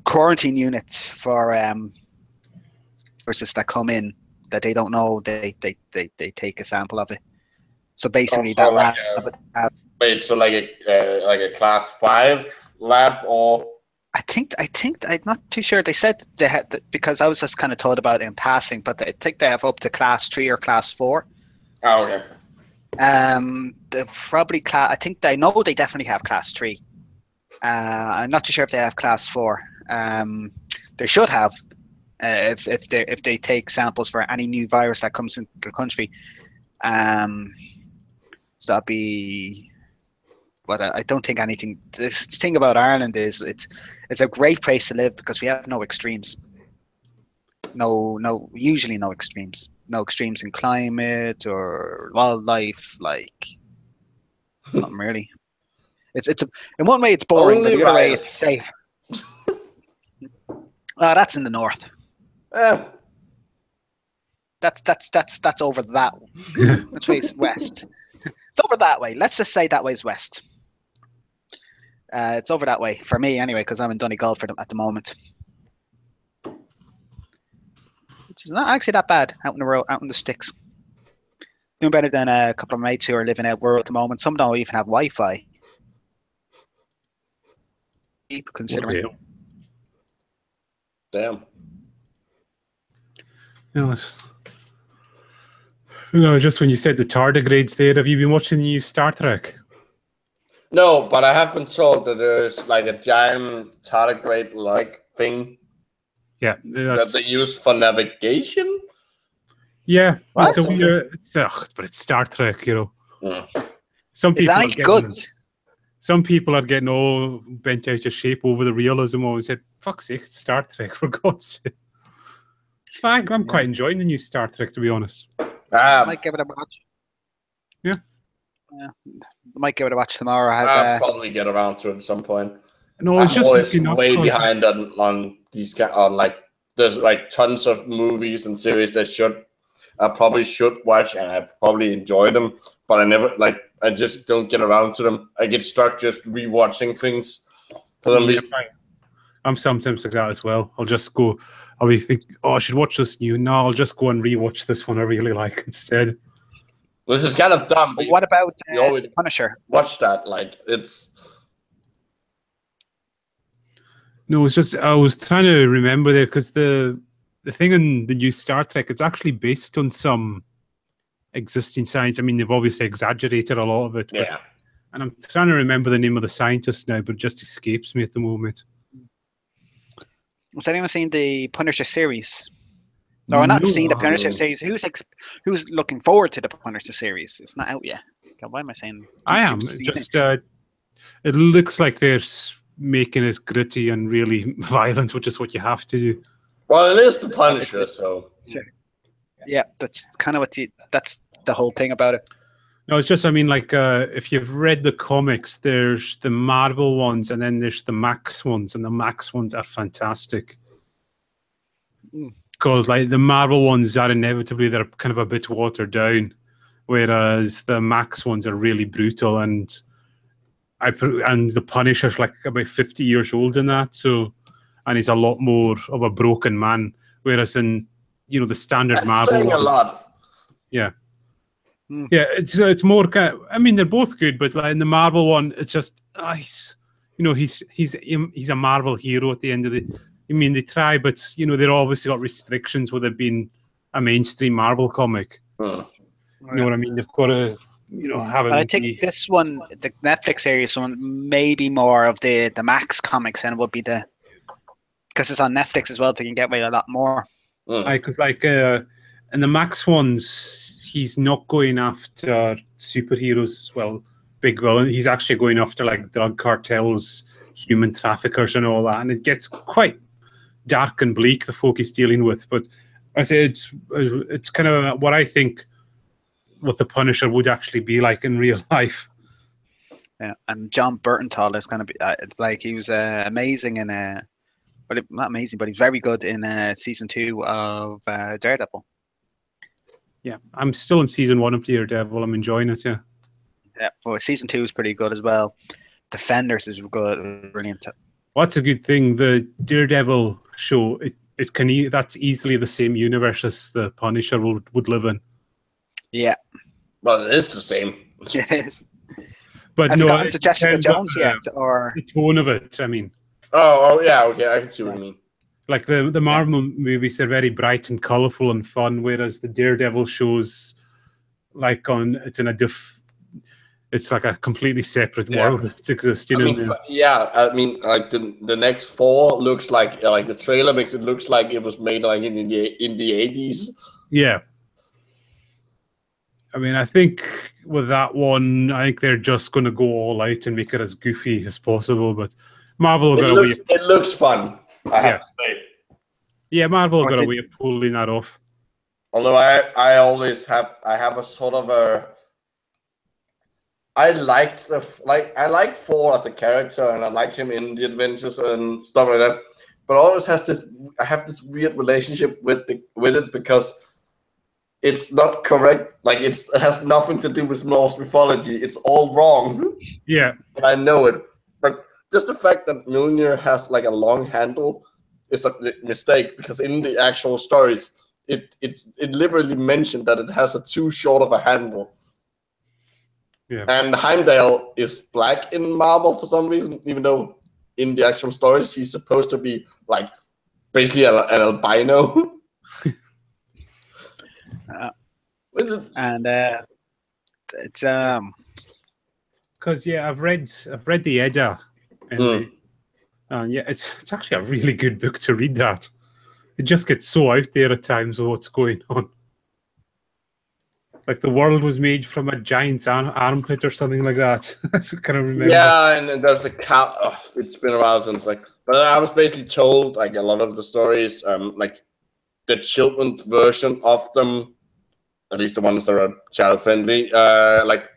quarantine unit for viruses that come in that they don't know. They take a sample of it. So basically, that lab. Wait, so like a class 5 lab, or? I think I'm not too sure. They said they had, because I was just kind of told about it in passing, but I think they have up to class 3 or class 4. Oh, okay. They probably I think they know they definitely have class 3. I'm not too sure if they have class 4. They should have if they take samples for any new virus that comes into the country. So that'd be. But I don't think anything. This thing about Ireland is it's a great place to live because we have no extremes. Usually no extremes. No extremes in climate or wildlife. Like, not really. In one way it's boring, but the other way it's safe. That's in the north. That's over that way. Which way is west? It's over that way. Let's just say that way is west. It's over that way for me anyway, because I'm in Donegal at the moment, which is not actually that bad out in the road, out in the sticks. Doing better than a couple of mates who are living out rural at the moment. Some don't even have Wi-Fi. Considering. Damn. Just when you said the tardigrades there, have you been watching the new Star Trek? No, but I have been told that there's like a giant tardigrade-like thing. Yeah, that they use for navigation. Yeah, but it's Star Trek, you know. Some people are getting all bent out of shape over the realism. And said, "Fuck's sake, it's Star Trek, for God's sake." I'm quite enjoying the new Star Trek, to be honest. I might give it a watch. Yeah. I might give it a watch tomorrow. I'll probably get around to it at some point. No, I'm always way behind on these like there's like tons of movies and series that I probably should watch, and I probably enjoy them, but I just don't get around to them. I get stuck just rewatching things for them. I'm sometimes like that as well. I'll just go. I'll be think, I should watch this new. No, I'll just go and rewatch this one I really like instead. This is kind of dumb. But what about Punisher? Watch that, like it's. No, it's just I was trying to remember there because the thing in the new Star Trek, it's actually based on some existing science. I mean, they've obviously exaggerated a lot of it. Yeah. And I'm trying to remember the name of the scientist now, but it just escapes me at the moment. Has anyone seen the Punisher series? No, not seen the Punisher series. Who's looking forward to the Punisher series? It's not out yet. God, why am I saying? I am. It looks like they're making it gritty and really violent, which is what you have to do. Well, it is the Punisher, so. Yeah, that's kind of that's the whole thing about it. No, it's just, I mean, like, if you've read the comics, there's the Marvel ones and then there's the Max ones, and the Max ones are fantastic. Because, like, the Marvel ones are inevitably, they're kind of a bit watered down, whereas the Max ones are really brutal, and the Punisher's like about 50 years old in that, so, and he's a lot more of a broken man, whereas in, the standard That's Marvel saying ones, a lot. Yeah. Yeah, it's more kind of, I mean, they're both good, but like in the Marvel one, it's just he's a Marvel hero at the end of the. I mean, they try, but they're obviously got restrictions with it being a mainstream Marvel comic. You know what I mean? They've got to, have it. I think this one, the Netflix series one, may be more of the Max comics, and it would be because it's on Netflix as well. They can get away a lot more. Because like in the Max ones, he's not going after superheroes. Well, big villain. He's actually going after like drug cartels, human traffickers, and all that. And it gets quite dark and bleak, the folk he's dealing with. But I say it's kind of what I think what the Punisher would actually be like in real life. Yeah, and John Bernthal is going to be. It's like he was amazing in not amazing, but he's very good in season 2 of Daredevil. Yeah, I'm still in season 1 of Daredevil. I'm enjoying it. Yeah. Yeah, well, season 2 is pretty good as well. Defenders is good, brilliant. What's a good thing? The Daredevil show, it can that's easily the same universe as the Punisher would live in. Yeah. Well, it is the same. It is. But have no, you gotten to Jessica Jones yet, or the tone of it? I mean. Oh yeah, okay, I can see what you mean. Like the Marvel movies, they're very bright and colorful and fun, whereas the Daredevil shows, like it's like a completely separate world that's existing. I mean, like the next 4 looks like the trailer makes it looks like it was made like in the 80s. Yeah. I mean, I think with that one, I think they're just going to go all out and make it as goofy as possible. But Marvel it looks fun, I have to say. Yeah, Marvel got a way of pulling that off. Although I always have a sort of a. I like Thor as a character, and I like him in the adventures and stuff like that. But I always I have this weird relationship with it because it's not correct. Like it has nothing to do with Norse mythology. It's all wrong. Yeah, and I know it. But just the fact that Mjolnir has like a long handle is a mistake, because in the actual stories, it liberally mentioned that it has a too short of a handle. Yeah. And Heimdall is black in Marvel for some reason, even though in the actual stories he's supposed to be like basically an albino. And it's because I've read the Edda, and yeah, it's actually a really good book to read. That it just gets so out there at times of what's going on. Like the world was made from a giant's armpit or something like that. I kind of remember. Yeah, and there's a cow. Oh, it's been a while since but I was basically told like a lot of the stories, like the children's version of them, at least the ones that are child friendly. Like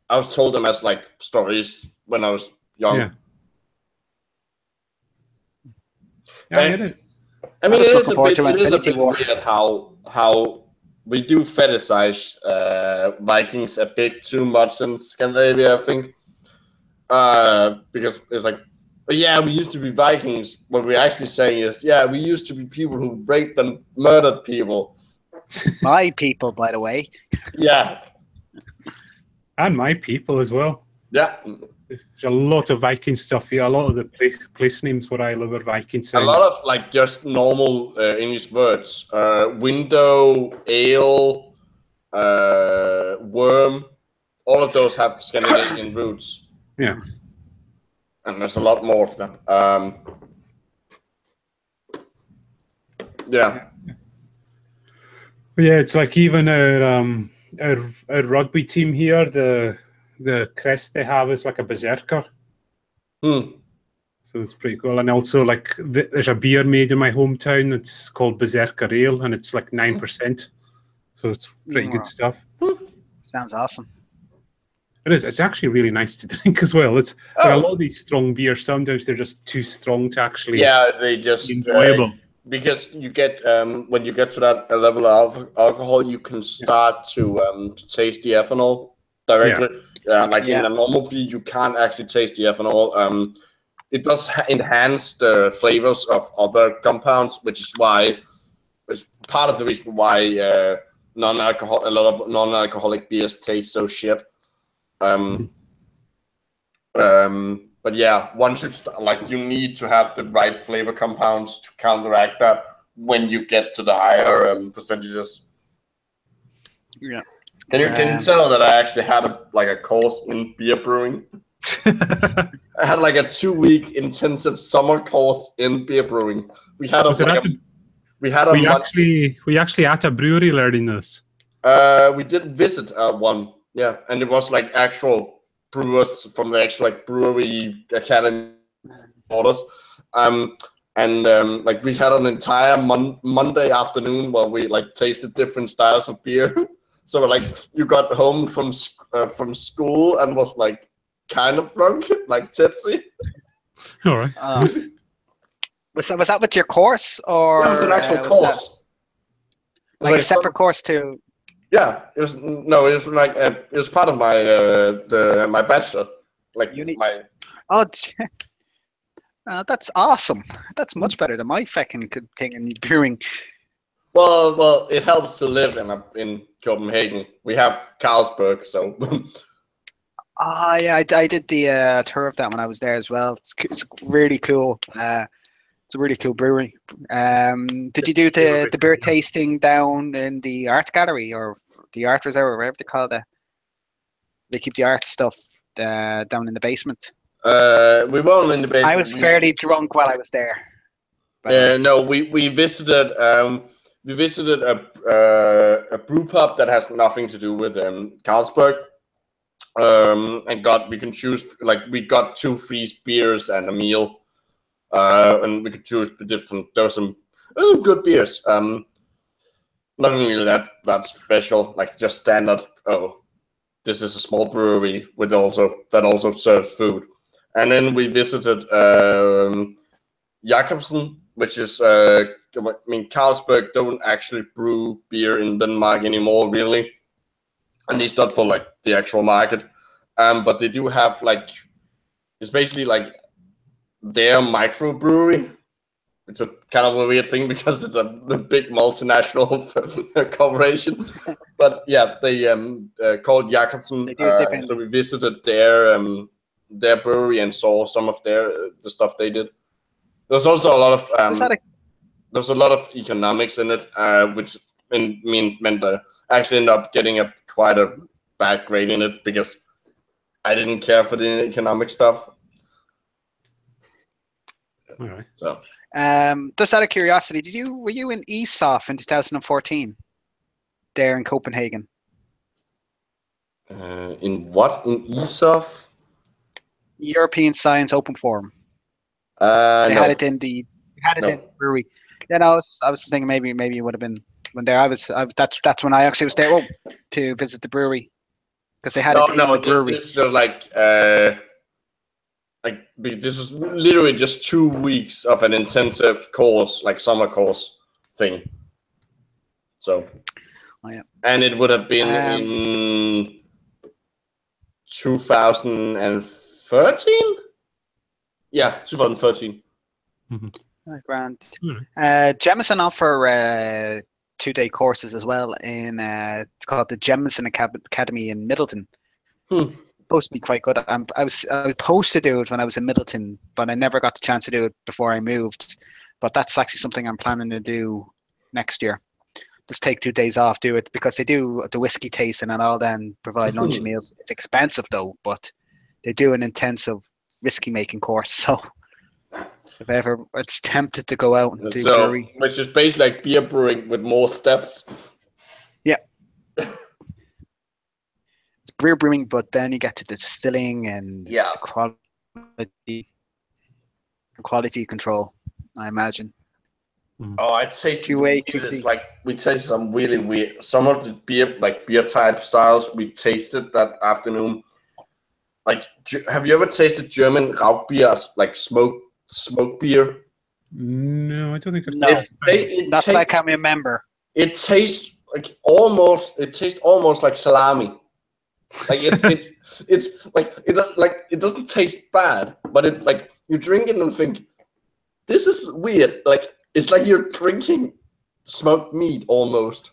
I was told them as like stories when I was young. Yeah. Yeah, it is. I mean, it is a bit weird how we do fetishize Vikings a bit too much in Scandinavia, I think. Because it's like, yeah, we used to be Vikings. What we're actually saying is, yeah, we used to be people who raped and murdered people. My people, by the way. Yeah. And my people as well. Yeah. There's a lot of Viking stuff here. A lot of the place names where I live are Viking sound. A lot of like just normal English words. Window, ale, worm. All of those have Scandinavian roots. Yeah. And there's a lot more of them. Yeah. Yeah, it's like even our rugby team here, the crest they have is like a berserker. So it's pretty cool. And also, like, there's a beer made in my hometown. It's called Berserker Ale, and it's like 9%. So it's pretty good stuff. Sounds awesome. It is. It's actually really nice to drink as well. It's like a lot of these strong beers. Sometimes they're just too strong to actually. Yeah, they just enjoyable. Because you get when you get to that level of alcohol, you can start to taste the ethanol directly. In a normal beer, you can't actually taste the ethanol. It does enhance the flavors of other compounds, which is part of the reason why a lot of non-alcoholic beers taste so shit. But yeah, one should you need to have the right flavor compounds to counteract that when you get to the higher percentages. Yeah. Can you tell that I actually had a course in beer brewing? I had like a 2-week intensive summer course in beer brewing. We actually at a brewery learning this. We did visit one, yeah, and it was like actual brewers from the actual brewery academy orders. Like we had an entire Monday afternoon where we tasted different styles of beer. So you got home from school and was kind of drunk, tipsy. All right. Was that with your course, or that was an actual course? A separate course too. Yeah, it was it was part of my my bachelor, that's awesome. That's much better than my fucking thing in brewing. Well, it helps to live in Copenhagen. We have Carlsberg, so. Yeah, I did the tour of that when I was there as well. It's really cool. It's a really cool brewery. Did you do the beer tasting down in the art gallery or the art reserve, or whatever they call it? They keep the art stuff down in the basement. We weren't in the basement. I was fairly drunk while I was there. No, we visited. We visited a brew pub that has nothing to do with Carlsberg. And we can choose we got 2 free beers and a meal. And we could choose the different. There were some good beers. Not really that special, just standard. Oh, this is a small brewery that also serves food. And then we visited Jacobsen, which is Carlsberg don't actually brew beer in Denmark anymore, really, at least not for the actual market. But they do have it's basically their microbrewery. It's a kind of a weird thing because it's a big multinational corporation. But yeah, they called Jacobsen. So we visited their brewery and saw some of the stuff they did. There's also a lot of there's a lot of economics in it, which meant that I actually ended up getting quite a bad grade in it because I didn't care for the economic stuff. All right. So, just out of curiosity, were you in ESOF in 2014 there in Copenhagen? In what? In ESOF? European Science Open Forum. They had it in the brewery. Yeah, no, I was thinking maybe it would have been when there. That's when I actually was there to visit the brewery because they had it in the brewery. This was this was literally just 2 weeks of an intensive course, summer course thing. So, and it would have been in 2013. Yeah, 2013. Mm-hmm. Grand. Jemison offer 2-day courses as well in called the Jemison Academy in Middleton. supposed to be quite good. I was supposed to do it when I was in Middleton, but I never got the chance to do it before I moved. But that's actually something I'm planning to do next year. Just take 2 days off, do it, because they do the whiskey tasting and all, then provide lunch and meals. It's expensive though, but they do an intensive whiskey making course. So if ever it's tempted to go out and do brewery, which is basically like beer brewing with more steps. Yeah. Beer brewing, but then you get to the distilling and the quality control, I imagine. Oh, I tasted we tasted some really weird. Some of the beer type styles we tasted that afternoon. Like, have you ever tasted German Rauchbier as like smoke beer? No, I don't think I've That's what I can remember. It tastes almost like salami. Like it's like it doesn't taste bad, but it like you drink it and think this is weird. Like it's like you're drinking smoked meat almost.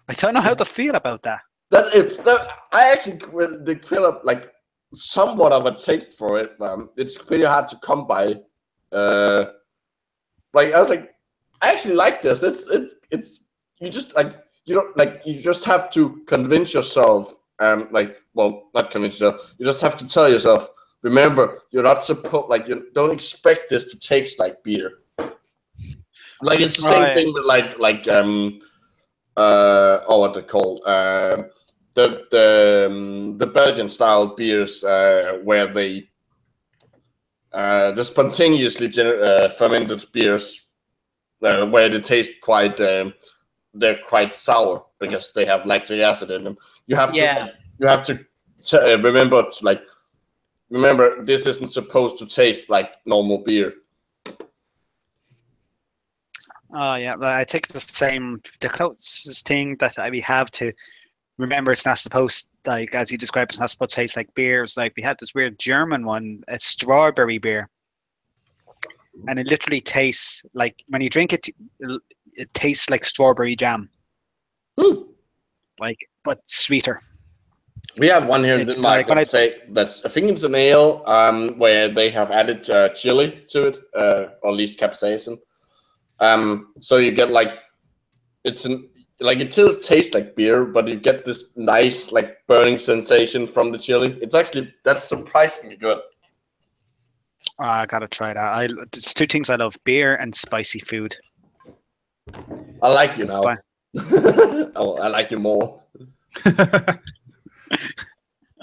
I don't know how to feel about that. I actually developed like somewhat of a taste for it. It's pretty hard to come by. Like I was like, I actually like this. It's you just like you don't like you just have to convince yourself. Not convince yourself. You just have to tell yourself. Remember, you're not supposed you don't expect this to taste like beer. Like it's the same thing with what they're called the Belgian style beers where they the spontaneously fermented beers where they taste quite they're quite sour because they have lactic acid in them. You have to remember this isn't supposed to taste like normal beer. Oh yeah, I think the closest thing that we have to remember, it's not supposed, like as you described, it's not supposed to taste like beer. It's like we had this weird German one, a strawberry beer, and it literally tastes like when you drink it, it tastes like strawberry jam, but sweeter. We have one here in Denmark I think it's an ale where they have added chili to it, or at least capsaicin. So you get it still tastes like beer, but you get this nice burning sensation from the chili. That's surprisingly good. I gotta try that. It's 2 things I love: beer and spicy food. I like you now. Oh, I like you more.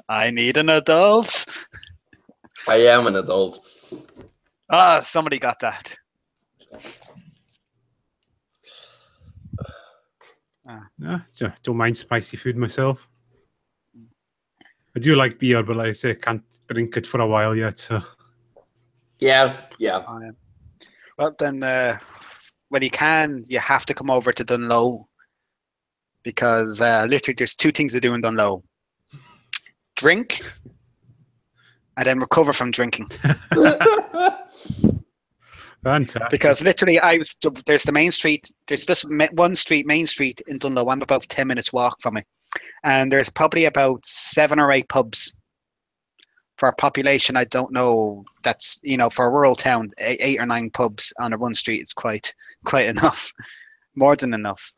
I need an adult. I am an adult. Somebody got that. Don't mind spicy food myself. I do like beer, but like I say, I can't drink it for a while yet. So. Yeah. Well, then, when you can, you have to come over to Dunlow because literally there's 2 things to do in Dunlow: drink and then recover from drinking. Fantastic. Because literally, there's the main street. There's just one street, Main Street in Dunlow. I'm about 10 minutes walk from it, and there's probably about 7 or 8 pubs. For a population, I don't know. That's for a rural town, 8 or 9 pubs on a one street is quite enough, more than enough.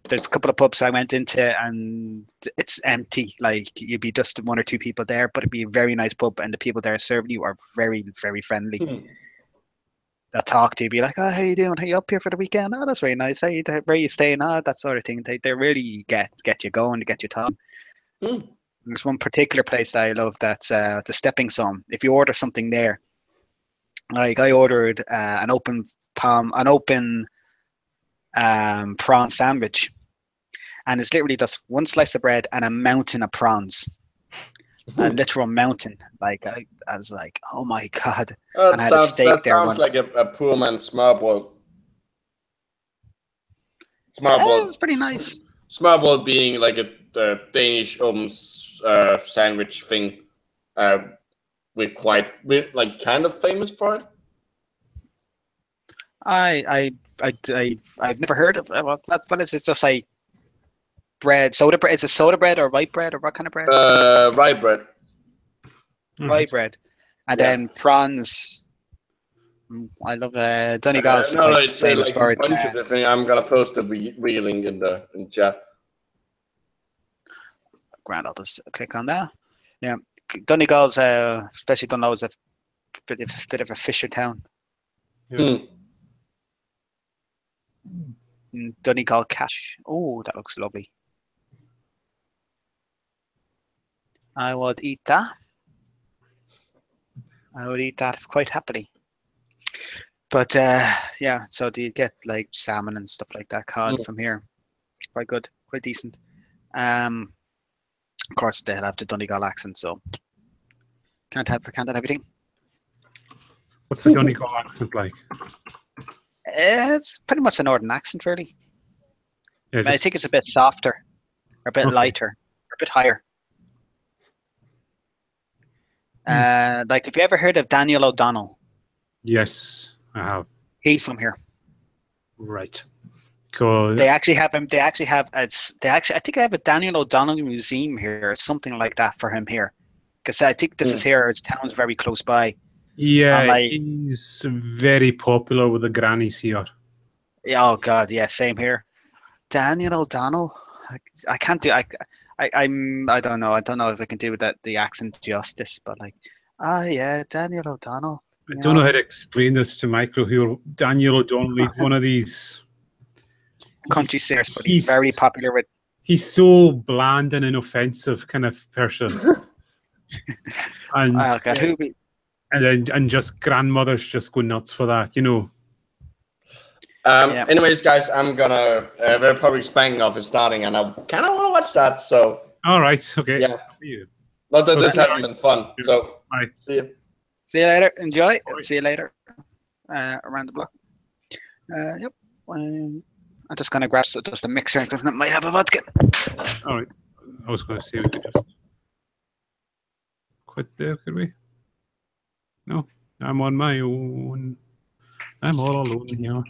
There's a couple of pubs I went into, and it's empty. Like you'd be just 1 or 2 people there, but it'd be a very nice pub, and the people there serving you are very, very friendly. They'll talk to you, be like, "Oh, how you doing? Are you up here for the weekend? Oh, that's very nice. Where are you staying? Oh, that sort of thing." They really get you going, to get you talking. There's one particular place that I love. That's the Stepping Stone. If you order something there, like I ordered an open prawn sandwich, and it's literally just 1 slice of bread and a mountain of prawns. A literal mountain. Like I was like, oh my god! And I had a steak there. Sounds like a poor man's smørrebrød. It was pretty nice. Smørrebrød being like a Danish sandwich thing. We're kind of famous for it. I've never heard of it. What is it? Just like bread. Soda bread. Is it soda bread or white bread or what kind of bread? Rye bread. Rye bread. And then prawns. I love Donegal's. No, it's like a bunch of different. I'm gonna post the reeling in the chat. Grand, I'll just click on that. Yeah, Donegal's, especially Dunlow, is a bit of a fisher town. Yeah. Donegal cash. Oh, that looks lovely. I would eat that. I would eat that quite happily. But yeah, so do you get like salmon and stuff like that cod from here? Quite good, quite decent. Of course, they'll have the Donegal accent, so can't have everything. What's the Donegal accent like? It's pretty much a northern accent, really. Yeah, I think it's a bit softer, or a bit lighter, or a bit higher. Like, have you ever heard of Daniel O'Donnell? Yes, I have. He's from here. Right. Cool. They actually have him. I think they have a Daniel O'Donnell museum here, or something like that for him here. Because I think this is here. His town's very close by. Yeah, he's very popular with the grannies here. Oh God, yeah, same here. Daniel O'Donnell. I can't do. I don't know. I don't know if I can do that the accent justice, but like, yeah, Daniel O'Donnell. I don't know how to explain this to Micro here. Daniel O'Donnell is one of these country singers, but he's very popular with. He's so bland and inoffensive kind of person. And oh God, and just grandmothers just go nuts for that, you know. Anyways, guys, I'm gonna. We're probably spanking off is starting, and I kind of want to watch that. So. All right. Okay. Yeah. Not that this hasn't been fun. So. Bye. See you. See you later. Enjoy. See you later. Around the block. Yep. I'm just gonna grab just a mixer because it might have a vodka. All right. I was gonna say we could just quit there, could we? No, I'm on my own. I'm all alone here.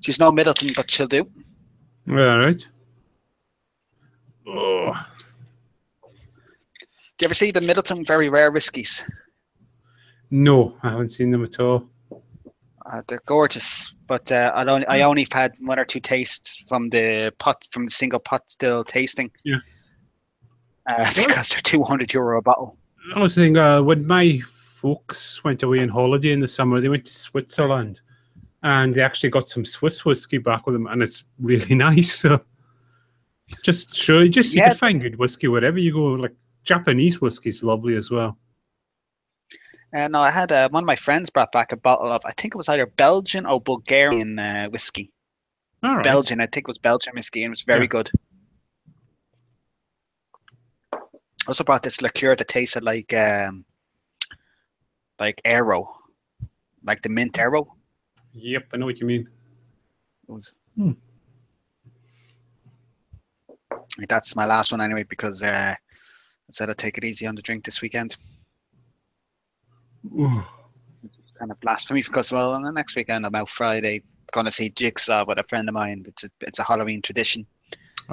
She's no Middleton, but she'll do. All right. Oh. Do you ever see the Middleton Very Rare whiskies? No, I haven't seen them at all. They're gorgeous, but I only had one or two tastes from the single pot still tasting. Yeah. Because they're €200 a bottle. I was thinking when my folks went away on holiday in the summer, they went to Switzerland, and they actually got some Swiss whiskey back with them, and it's really nice. So you can find good whiskey wherever you go. Like Japanese whiskey is lovely as well. No, I had one of my friends brought back a bottle of, I think it was either Belgian or Bulgarian whiskey. All right. Belgian, I think it was Belgian whiskey, and it was very good. I also brought this liqueur that tasted like Aero, like the mint Aero. Yep, I know what you mean. That's my last one anyway, because I said I'd take it easy on the drink this weekend. Ooh. Kind of blasphemy because, well, on the next weekend I'm out Friday going to see Jigsaw with a friend of mine. It's a Halloween tradition.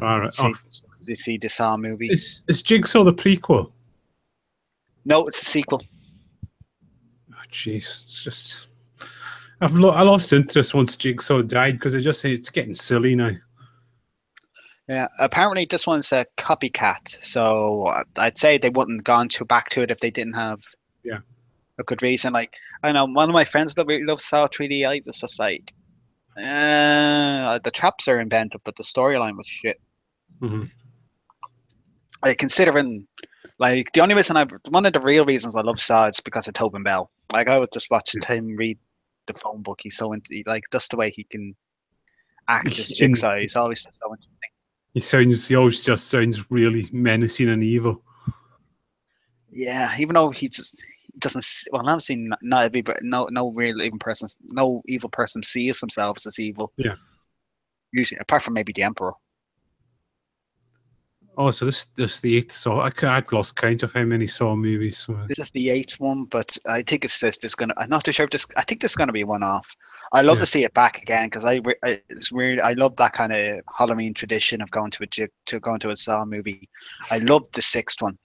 All right. To see the Saw movie. Is Jigsaw the prequel? No, it's a sequel. Oh, jeez, it's just I lost interest once Jigsaw died because I just say it's getting silly now. Yeah, apparently this one's a copycat, so I'd say they wouldn't have gone back to it if they didn't have a good reason. Like, I know one of my friends that really loves Saw 3D. I was just like, the traps are invented, but the storyline was shit. Mm-hmm. Like, considering, like, one of the real reasons I love Saw is because of Tobin Bell. Like, I would just watch him read the phone book. He's so like, just the way he can act as Jigsaw. He's always so interesting. He always just sounds really menacing and evil. Yeah, even though he doesn't. Well, I've seen not everybody, no evil person sees themselves as evil. Yeah. Usually, apart from maybe the Emperor. Oh, so this the 8th Saw. I'd lost count of how many Saw movies. So. This is the 8th one, but I think it's this gonna. I'm not too sure if this. I think this is gonna be a one-off. I love to see it back again because it's weird. I love that kind of Halloween tradition of going to a Saw movie. I love the 6th one.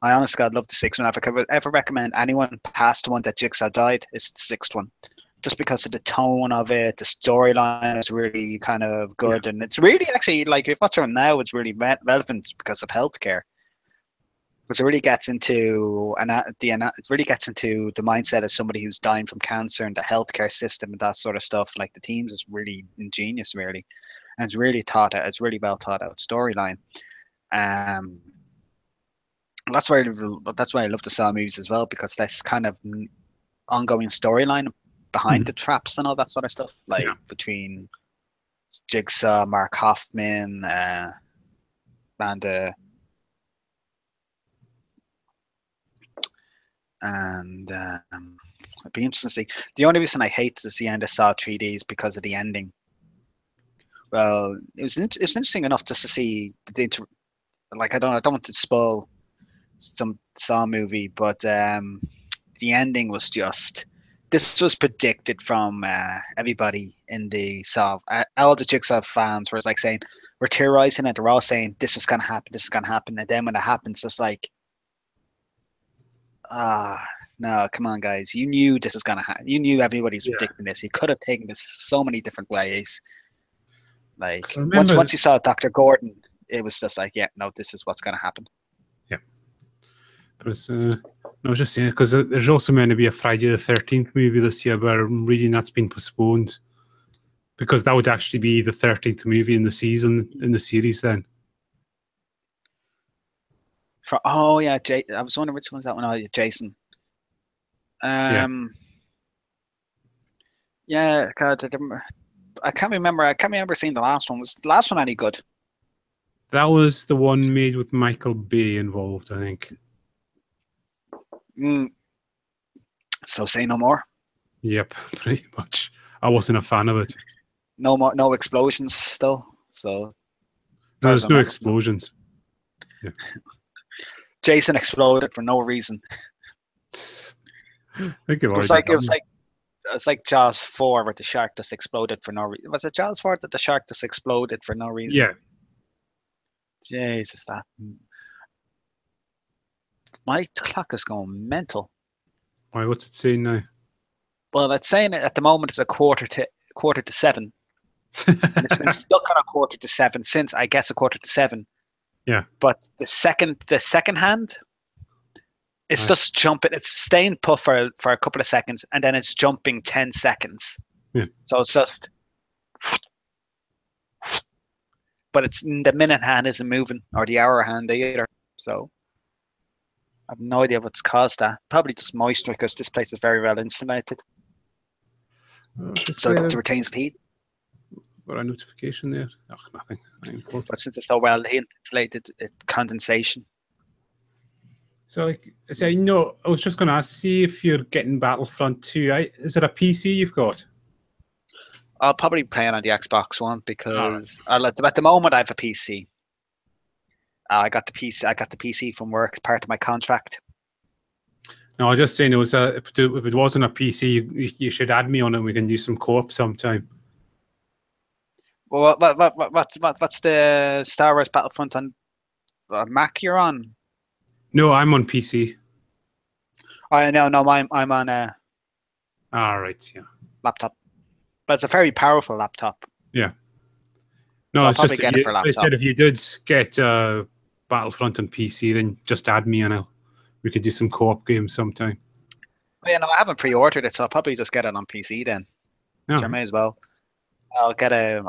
I honestly God love the 6th one. If I could ever recommend anyone past the one that Jigsaw died, it's the 6th one. Just because of the tone of it, the storyline is really kind of good, and it's really actually like if what's on now, it's really relevant because of healthcare. Because it really gets into the mindset of somebody who's dying from cancer and the healthcare system and that sort of stuff. Like the themes is really ingenious, really, and it's really thought out. It's really well thought out storyline. That's why I love the Saw movies as well, because that's kind of ongoing storyline behind the traps and all that sort of stuff, like between Jigsaw, Mark Hoffman, and it'd be interesting to see. The only reason I hate to see end of Saw 3D is because of the ending. Well, it was interesting enough just to see like I don't want to spoil some Saw movie, but the ending was just. This was predicted from everybody in the Saw. All the Jigsaw fans were like saying, we're theorizing it. They're all saying, this is going to happen, this is going to happen. And then when it happens, it's like, no, come on, guys. You knew this was going to happen. You knew everybody's predicting this. You could have taken this so many different ways. Like, once you saw Dr. Gordon, it was just like, yeah, no, this is what's going to happen. Yeah. But it's... I was just saying, because there's also meant to be a Friday the 13th movie this year, but I'm reading that's been postponed. Because that would actually be the 13th movie in the series then. I was wondering which one's that one. Oh, Jason. Yeah, God, I can't remember seeing the last one. Was the last one any good? That was the one made with Michael Bay involved, I think. So say no more. Yep, pretty much. I wasn't a fan of it. No explosions still. So there's no explosions. Yeah. Jason exploded for no reason. I think it was like Jaws 4 where the shark just exploded for no reason. Was it Jaws 4 that the shark just exploded for no reason? Yeah. Jesus, that. My clock is going mental. Why? What's it saying now? Well, it's saying at the moment it's a quarter to 7. And it's been stuck on a 6:45 since I guess a 6:45. Yeah. But the second hand, it's just jumping. It's staying put for a couple of seconds, and then it's jumping 10 seconds. Yeah. So it's just. But it's the minute hand isn't moving, or the hour hand either. So. I have no idea what's caused that. Probably just moisture because this place is very well insulated. So it retains the heat. Got a notification there? Oh, nothing. But since it's so well insulated, it's condensation. So, I was just going to ask, see if you're getting Battlefront 2. Is it a PC you've got? I'll probably play it on the Xbox One because at the moment I have a PC. I got the PC from work, part of my contract. No, I was just saying if it wasn't a PC, you should add me on it. We can do some co-op sometime. Well, what's the Star Wars Battlefront on Mac you're on? No, I'm on PC. I'm on a. All right, yeah. Laptop, but it's a very powerful laptop. Yeah. No, so it's just get it for laptop. I said if you did get Battlefront on PC, then just add me and we could do some co-op games sometime. Oh, yeah, no, I haven't pre-ordered it, so I'll probably just get it on PC then. Which I may as well. I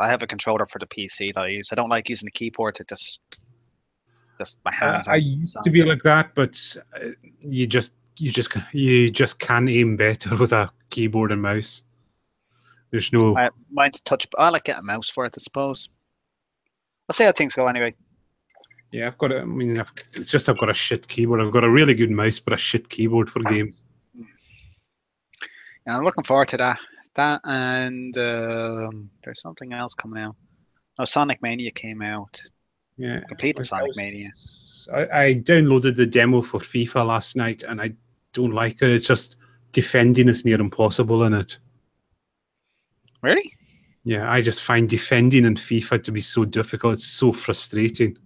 have a controller for the PC that I use. I don't like using the keyboard to just my hands. I used to be like that, but you just can aim better with a keyboard and mouse. There's no. Mine's touch. I like getting a mouse for it, I suppose. I'll see how things go anyway. Yeah, I've got. It's just I've got a shit keyboard. I've got a really good mouse, but a shit keyboard for games. Yeah, I'm looking forward to that. That and there's something else coming out. No, Sonic Mania came out. Yeah, Completed Sonic Mania. I downloaded the demo for FIFA last night, and I don't like it. It's just defending is near impossible in it. Really? Yeah, I just find defending in FIFA to be so difficult. It's so frustrating.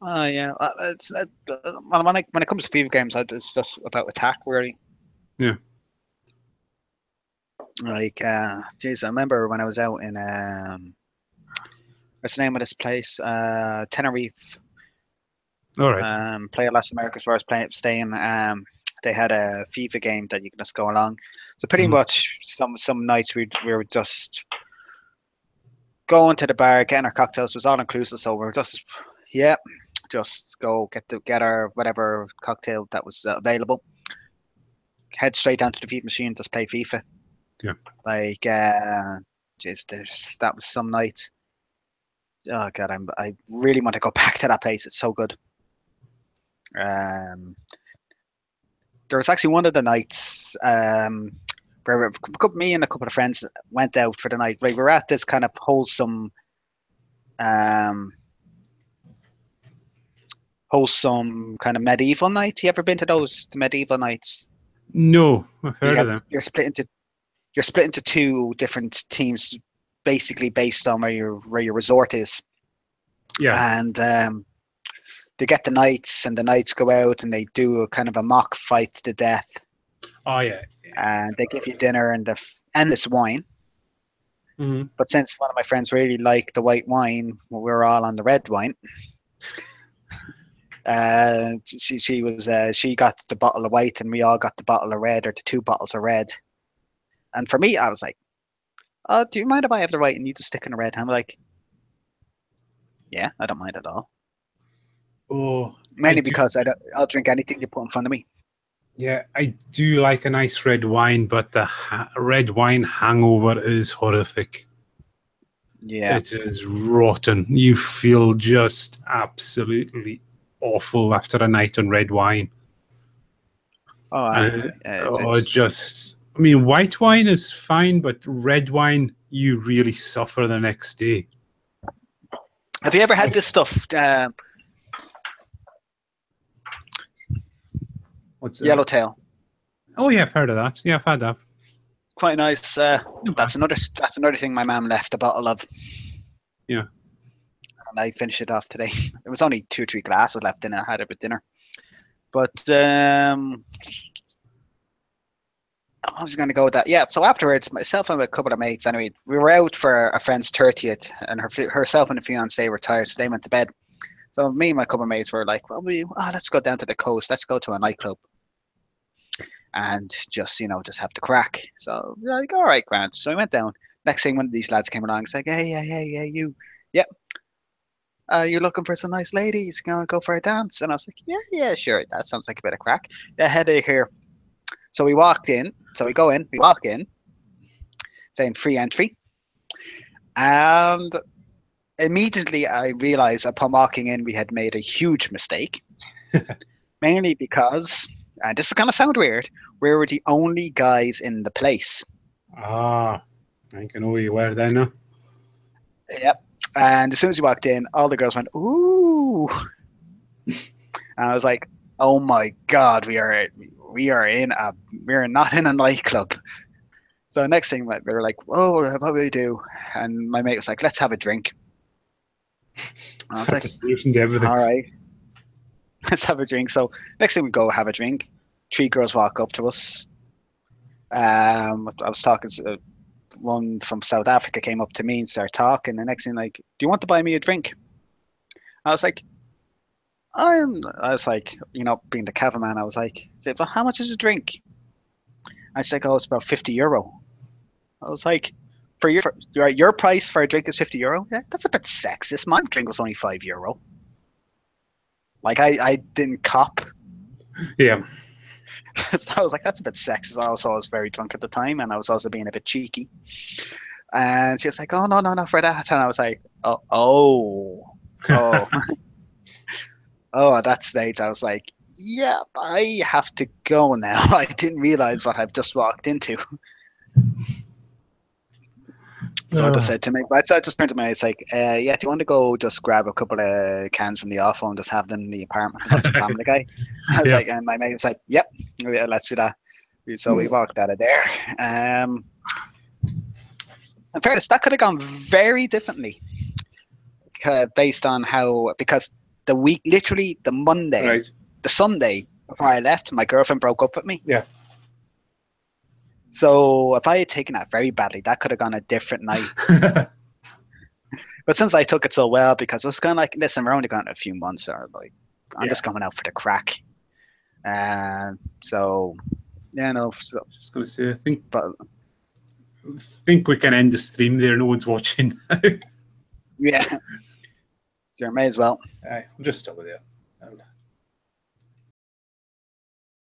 Oh yeah, it's when it comes to FIFA games, it's just about attack really. Yeah. Like, geez, I remember when I was out in what's the name of this place? Tenerife. All right. Playa Las Americas, where I was staying. They had a FIFA game that you can just go along. So pretty much some nights we were just going to the bar, getting our cocktails. It was all inclusive, so we're just go get our whatever cocktail that was available. Head straight down to the FIFA machine, just play FIFA. Yeah. Like, that was some nights. Oh god, I really want to go back to that place. It's so good. There was actually one of the nights where me and a couple of friends went out for the night. Like, we were at this kind of wholesome kind of medieval night. You ever been to those, the medieval nights? No, I've heard of them. You're split into two different teams, basically based on where your resort is. Yeah. And they get the knights, and the knights go out and they do a kind of a mock fight to the death. Oh yeah. And they give you dinner and endless wine. Mm-hmm. But since one of my friends really liked the white wine, we were all on the red wine. She got the bottle of white, and we all got the bottle of red, or the two bottles of red. And for me, I was like, "Oh, do you mind if I have the white and you just stick in the red?" And I'm like, "Yeah, I don't mind at all." Oh, mainly because I'll drink anything you put in front of me. Yeah, I do like a nice red wine, but the red wine hangover is horrific. Yeah, it is rotten. You feel just absolutely awful after a night on red wine. I mean, white wine is fine, but red wine, you really suffer the next day. Have you ever had this stuff? What's that? Yellowtail. Oh yeah, I've heard of that. Yeah, I've had that. Quite nice. That's another thing my mum left a bottle of. Yeah. And I finished it off today. There was only 2 or 3 glasses left in it. I had it with dinner. But I was going to go with that. Yeah, so afterwards, myself and a couple of mates, anyway, we were out for a friend's 30th, and herself and the fiancé were tired, so they went to bed. So me and my couple of mates were like, well, let's go down to the coast. Let's go to a nightclub and just have the crack. So we're like, all right, Grant. So we went down. Next thing, one of these lads came along. He's like, hey, you. Yep. You're looking for some nice ladies. Gonna go for a dance? And I was like, yeah, sure. That sounds like a bit of crack. Yeah, head over here. So we walked in. So we go in. We walk in, saying free entry. And immediately I realized upon walking in, we had made a huge mistake. Mainly because, and this is going to sound weird, we were the only guys in the place. Ah, I can know where you were then, huh? Yep. And as soon as we walked in, all the girls went, ooh. And I was like, oh my God, we're not in a nightclub. So the next thing we were like, whoa, what do we do? And my mate was like, let's have a drink. And I was That's a solution to everything. all right, let's have a drink. So next thing we go have a drink. 3 girls walk up to us. I was talking to one from South Africa came up to me and started talking. The next thing, like, do you want to buy me a drink? I was like, being the cava man, I was like, well, how much is a drink? I was like, oh, it's about €50. I was like, for your price for a drink is €50? Yeah, that's a bit sexist. My drink was only €5. Like, I didn't cop. Yeah. So I was like, that's a bit sexist. I was very drunk at the time, and I was also being a bit cheeky. And she was like, "Oh no, no, not for that." And I was like, "Oh." Oh, at that stage, I was like, "Yeah, I have to go now." I didn't realize what I've just walked into. So I just said to me, so I just turned to me, it's like, "Yeah, do you want to go just grab a couple of cans from the offal and just have them in the apartment and watch the Family Guy?" I was like, and my mate was like, "Yep, yeah, let's do that." So we walked out of there. In fairness, that could have gone very differently based on because the week, literally the Monday, the Sunday before I left, my girlfriend broke up with me. Yeah. So if I had taken that very badly, that could have gone a different night. But since I took it so well, because it was kind of like, listen, we're only going a few months, or like, I'm just coming out for the crack. So, yeah, no. So, just going to say, I think we can end the stream there. No one's watching. Yeah. Sure, may as well. We'll just stop it there.